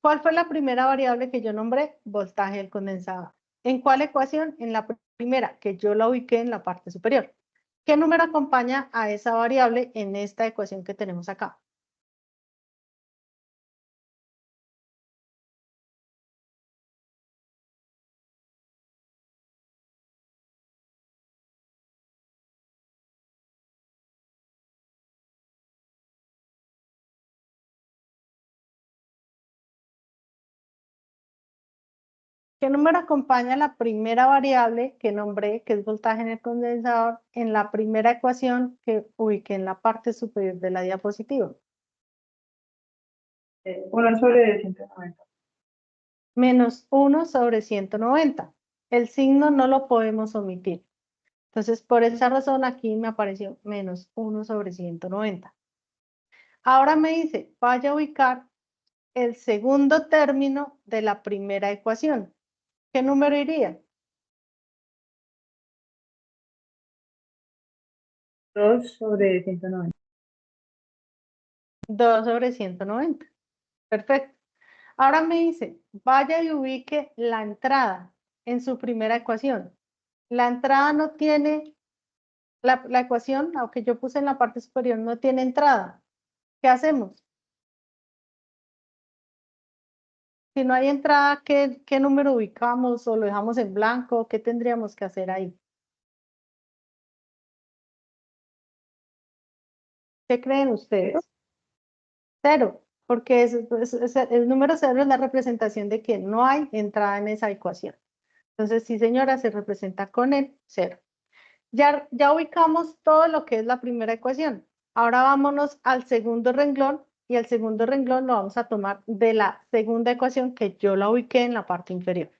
¿Cuál fue la primera variable que yo nombré? Voltaje del condensador. ¿En cuál ecuación? En la primera, que yo la ubiqué en la parte superior. ¿Qué número acompaña a esa variable en esta ecuación que tenemos acá? ¿Qué número acompaña la primera variable que nombré, que es voltaje en el condensador, en la primera ecuación que ubiqué en la parte superior de la diapositiva? 1 sobre 190. Menos 1 sobre 190. El signo no lo podemos omitir. Entonces, por esa razón aquí me apareció menos 1 sobre 190. Ahora me dice, vaya a ubicar el segundo término de la primera ecuación. ¿Qué número iría? 2 sobre 190. 2 sobre 190. Perfecto. Ahora me dice, vaya y ubique la entrada en su primera ecuación. La entrada no tiene, la ecuación, aunque yo puse en la parte superior, no tiene entrada. ¿Qué hacemos? Si no hay entrada, ¿qué número ubicamos o lo dejamos en blanco? ¿Qué tendríamos que hacer ahí? ¿Qué creen ustedes? Cero, porque el número cero es la representación de que no hay entrada en esa ecuación. Entonces, sí, señora, se representa con el cero. Ya ubicamos todo lo que es la primera ecuación. Ahora vámonos al segundo renglón y el segundo renglón lo vamos a tomar de la segunda ecuación que yo la ubiqué en la parte inferior.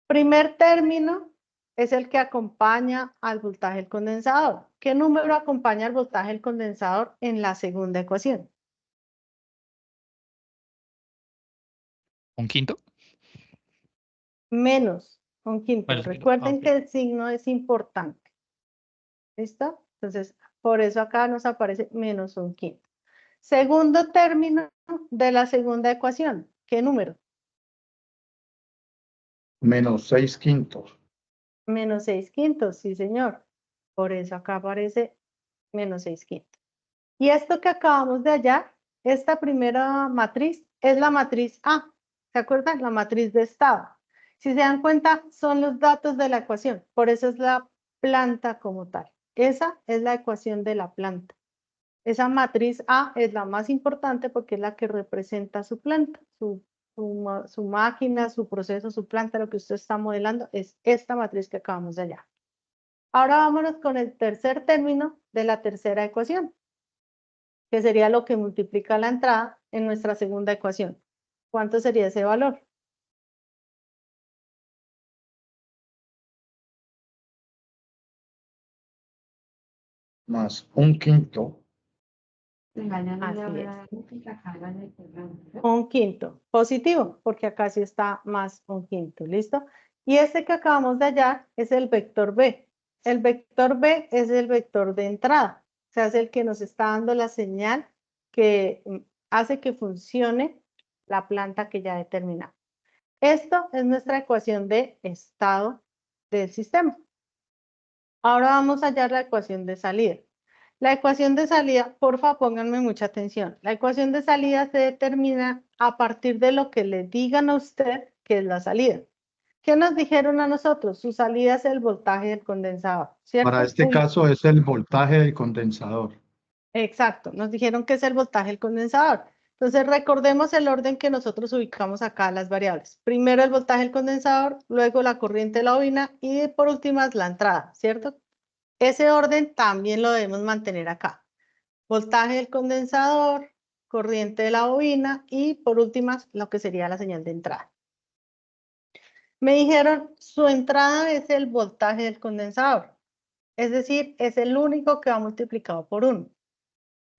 Primer término es el que acompaña al voltaje del condensador. ¿Qué número acompaña al voltaje del condensador en la segunda ecuación? ¿Un quinto? Menos un quinto. Bueno, Recuerden ok. que el signo es importante. ¿Listo? Entonces, por eso acá nos aparece menos un quinto. Segundo término de la segunda ecuación. ¿Qué número? Menos 6 quintos. Menos 6 quintos, sí, señor. Por eso acá aparece menos 6 quintos. Y esto que acabamos de hallar, esta primera matriz, es la matriz A. ¿Se acuerdan? La matriz de estado. Si se dan cuenta, son los datos de la ecuación. Por eso es la planta como tal. Esa es la ecuación de la planta. Esa matriz A es la más importante porque es la que representa su planta, su máquina, su proceso, su planta, lo que usted está modelando es esta matriz que acabamos de hallar. Ahora vámonos con el tercer término de la tercera ecuación, que sería lo que multiplica la entrada en nuestra segunda ecuación. ¿Cuánto sería ese valor? Más un quinto. Así es. Un quinto. Positivo, porque acá sí está más un quinto. ¿Listo? Y este que acabamos de hallar es el vector B. El vector B es el vector de entrada. O sea, es el que nos está dando la señal que hace que funcione la planta que ya determinamos. Esto es nuestra ecuación de estado del sistema. Ahora vamos a hallar la ecuación de salida. La ecuación de salida, porfa, pónganme mucha atención. La ecuación de salida se determina a partir de lo que le digan a usted que es la salida. ¿Qué nos dijeron a nosotros? Su salida es el voltaje del condensador, ¿cierto? Para este caso es el voltaje del condensador. Exacto, nos dijeron que es el voltaje del condensador. Entonces recordemos el orden que nosotros ubicamos acá las variables. Primero el voltaje del condensador, luego la corriente de la bobina y por últimas la entrada, ¿cierto? Ese orden también lo debemos mantener acá. Voltaje del condensador, corriente de la bobina y por últimas lo que sería la señal de entrada. Me dijeron su entrada es el voltaje del condensador. Es decir, es el único que va multiplicado por 1.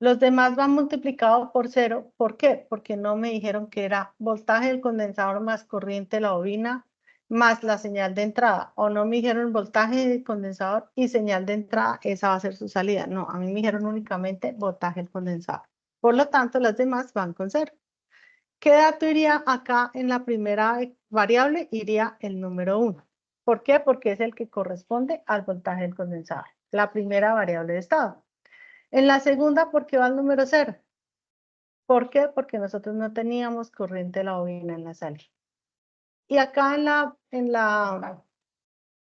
Los demás van multiplicados por 0. ¿Por qué? Porque no me dijeron que era voltaje del condensador más corriente de la bobina más la señal de entrada. O no me dijeron voltaje del condensador y señal de entrada, esa va a ser su salida. No, a mí me dijeron únicamente voltaje del condensador. Por lo tanto, las demás van con 0. ¿Qué dato iría acá en la primera variable? Iría el número 1. ¿Por qué? Porque es el que corresponde al voltaje del condensador. la primera variable de estado. En la segunda, ¿por qué va el número 0? ¿Por qué? Porque nosotros no teníamos corriente de la bobina en la salida. Y acá en la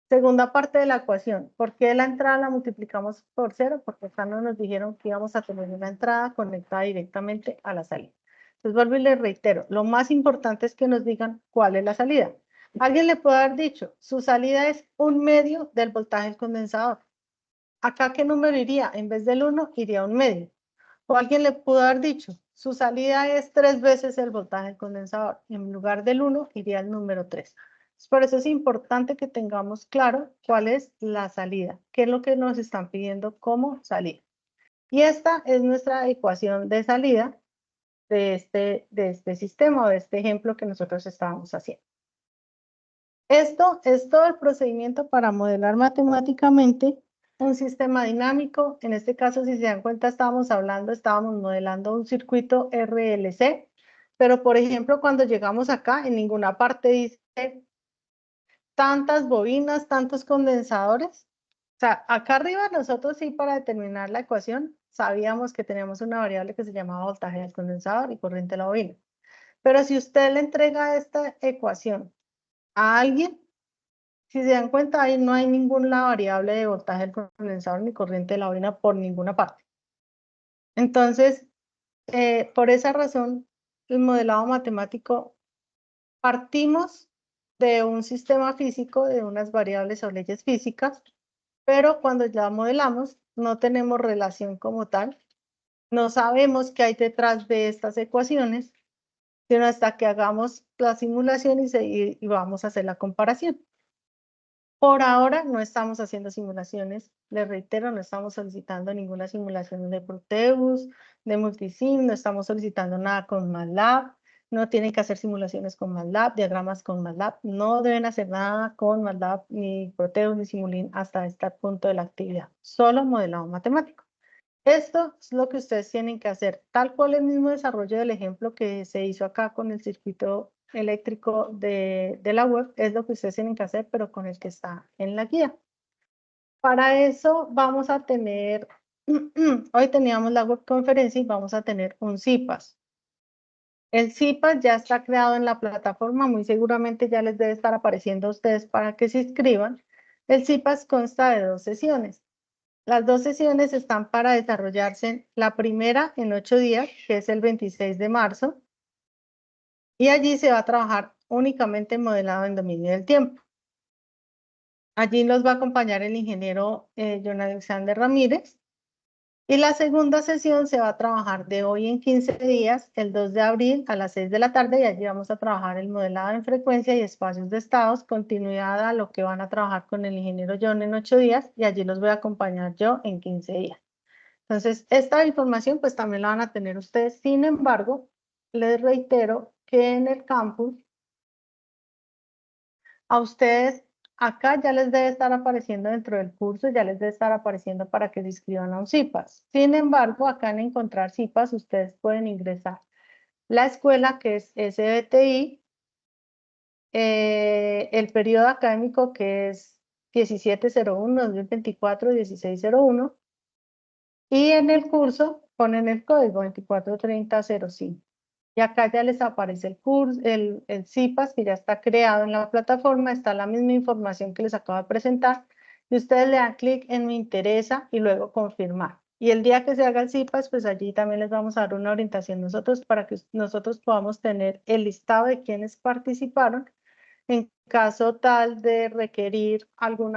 segunda parte de la ecuación, ¿por qué la entrada la multiplicamos por 0? Porque acá no nos dijeron que íbamos a tener una entrada conectada directamente a la salida. Entonces vuelvo y les reitero, lo más importante es que nos digan cuál es la salida. Alguien le puede haber dicho, su salida es 1/2 del voltaje del condensador. ¿Acá qué número iría? En vez del 1, iría 1/2. O alguien le pudo haber dicho, su salida es 3 veces el voltaje del condensador. En lugar del 1, iría el número 3. Por eso es importante que tengamos claro cuál es la salida, qué es lo que nos están pidiendo como salida. Y esta es nuestra ecuación de salida de este sistema o de este ejemplo que nosotros estábamos haciendo. Esto es todo el procedimiento para modelar matemáticamente un sistema dinámico. En este caso, si se dan cuenta, estábamos modelando un circuito RLC, pero por ejemplo, cuando llegamos acá, en ninguna parte dice tantas bobinas, tantos condensadores. O sea, acá arriba nosotros sí, para determinar la ecuación, sabíamos que teníamos una variable que se llamaba voltaje del condensador y corriente de la bobina. Pero si usted le entrega esta ecuación a alguien, si se dan cuenta, ahí no hay ninguna variable de voltaje del condensador ni corriente de la bobina por ninguna parte. Entonces, por esa razón, el modelado matemático, partimos de un sistema físico, de unas variables o leyes físicas, pero cuando ya modelamos, no tenemos relación como tal, no sabemos qué hay detrás de estas ecuaciones, sino hasta que hagamos la simulación y vamos a hacer la comparación. Por ahora no estamos haciendo simulaciones, les reitero, no estamos solicitando ninguna simulación de Proteus, de Multisim, no estamos solicitando nada con MATLAB, no tienen que hacer simulaciones con MATLAB, diagramas con MATLAB, no deben hacer nada con MATLAB, ni Proteus, ni Simulink hasta este punto de la actividad, solo modelado matemático. Esto es lo que ustedes tienen que hacer, tal cual el mismo desarrollo del ejemplo que se hizo acá con el circuito eléctrico de la web, es lo que ustedes tienen que hacer, pero con el que está en la guía. Para eso vamos a tener, hoy teníamos la web conferencia y vamos a tener un CIPAS. El CIPAS ya está creado en la plataforma, muy seguramente ya les debe estar apareciendo a ustedes para que se inscriban. El CIPAS consta de 2 sesiones. Las 2 sesiones están para desarrollarse, la primera en 8 días, que es el 26 de marzo, y allí se va a trabajar únicamente modelado en dominio del tiempo. Allí nos va a acompañar el ingeniero John Alexander Ramírez, y la segunda sesión se va a trabajar de hoy en 15 días, el 2 de abril a las 6 de la tarde, y allí vamos a trabajar el modelado en frecuencia y espacios de estados, continuidad a lo que van a trabajar con el ingeniero John en 8 días, y allí los voy a acompañar yo en 15 días. Entonces, esta información pues también la van a tener ustedes. Sin embargo, les reitero que en el campus, a ustedes acá ya les debe estar apareciendo dentro del curso, ya les debe estar apareciendo para que se inscriban a un CIPAS. Sin embargo, acá en encontrar CIPAS, ustedes pueden ingresar la escuela que es SBTI, el periodo académico que es 1701, 2024, 1601, y en el curso ponen el código 243005. Y acá ya les aparece el curso, el CIPAS que ya está creado en la plataforma, está la misma información que les acabo de presentar, y ustedes le dan clic en me interesa y luego confirmar. Y el día que se haga el CIPAS, pues allí también les vamos a dar una orientación nosotros para que nosotros podamos tener el listado de quienes participaron en caso tal de requerir algún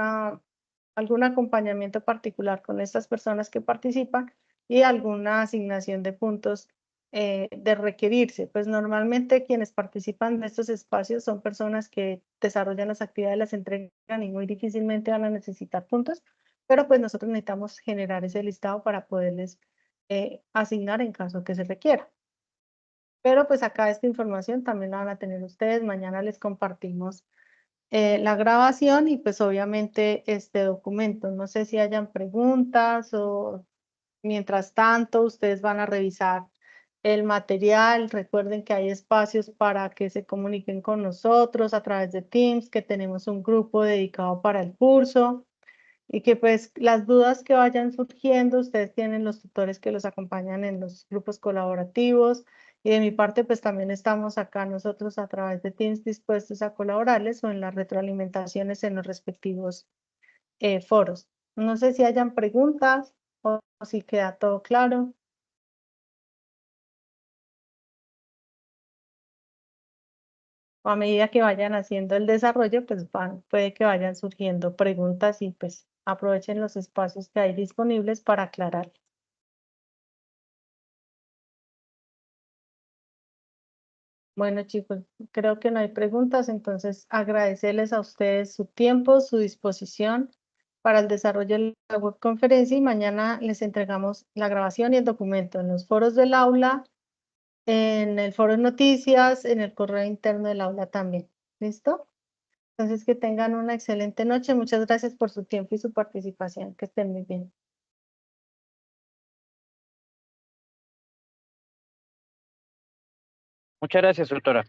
acompañamiento particular con estas personas que participan y alguna asignación de puntos de requerirse. Pues normalmente quienes participan de estos espacios son personas que desarrollan las actividades, las entregan y muy difícilmente van a necesitar puntos, pero pues nosotros necesitamos generar ese listado para poderles asignar en caso que se requiera. Pero pues acá esta información también la van a tener ustedes. Mañana les compartimos la grabación y pues obviamente este documento. No sé si hayan preguntas o mientras tanto ustedes van a revisar el material. Recuerden que hay espacios para que se comuniquen con nosotros a través de Teams, que tenemos un grupo dedicado para el curso. Y que pues las dudas que vayan surgiendo, ustedes tienen los tutores que los acompañan en los grupos colaborativos. Y de mi parte, pues también estamos acá nosotros a través de Teams dispuestos a colaborarles o en las retroalimentaciones en los respectivos foros. No sé si hayan preguntas o si queda todo claro. O a medida que vayan haciendo el desarrollo, pues puede que vayan surgiendo preguntas y pues aprovechen los espacios que hay disponibles para aclarar. Bueno, chicos, creo que no hay preguntas, entonces agradecerles a ustedes su tiempo, su disposición para el desarrollo de la webconferencia y mañana les entregamos la grabación y el documento en los foros del aula, en el foro de noticias, en el correo interno del aula también. ¿Listo? Entonces que tengan una excelente noche. Muchas gracias por su tiempo y su participación. Que estén muy bien. Muchas gracias, doctora.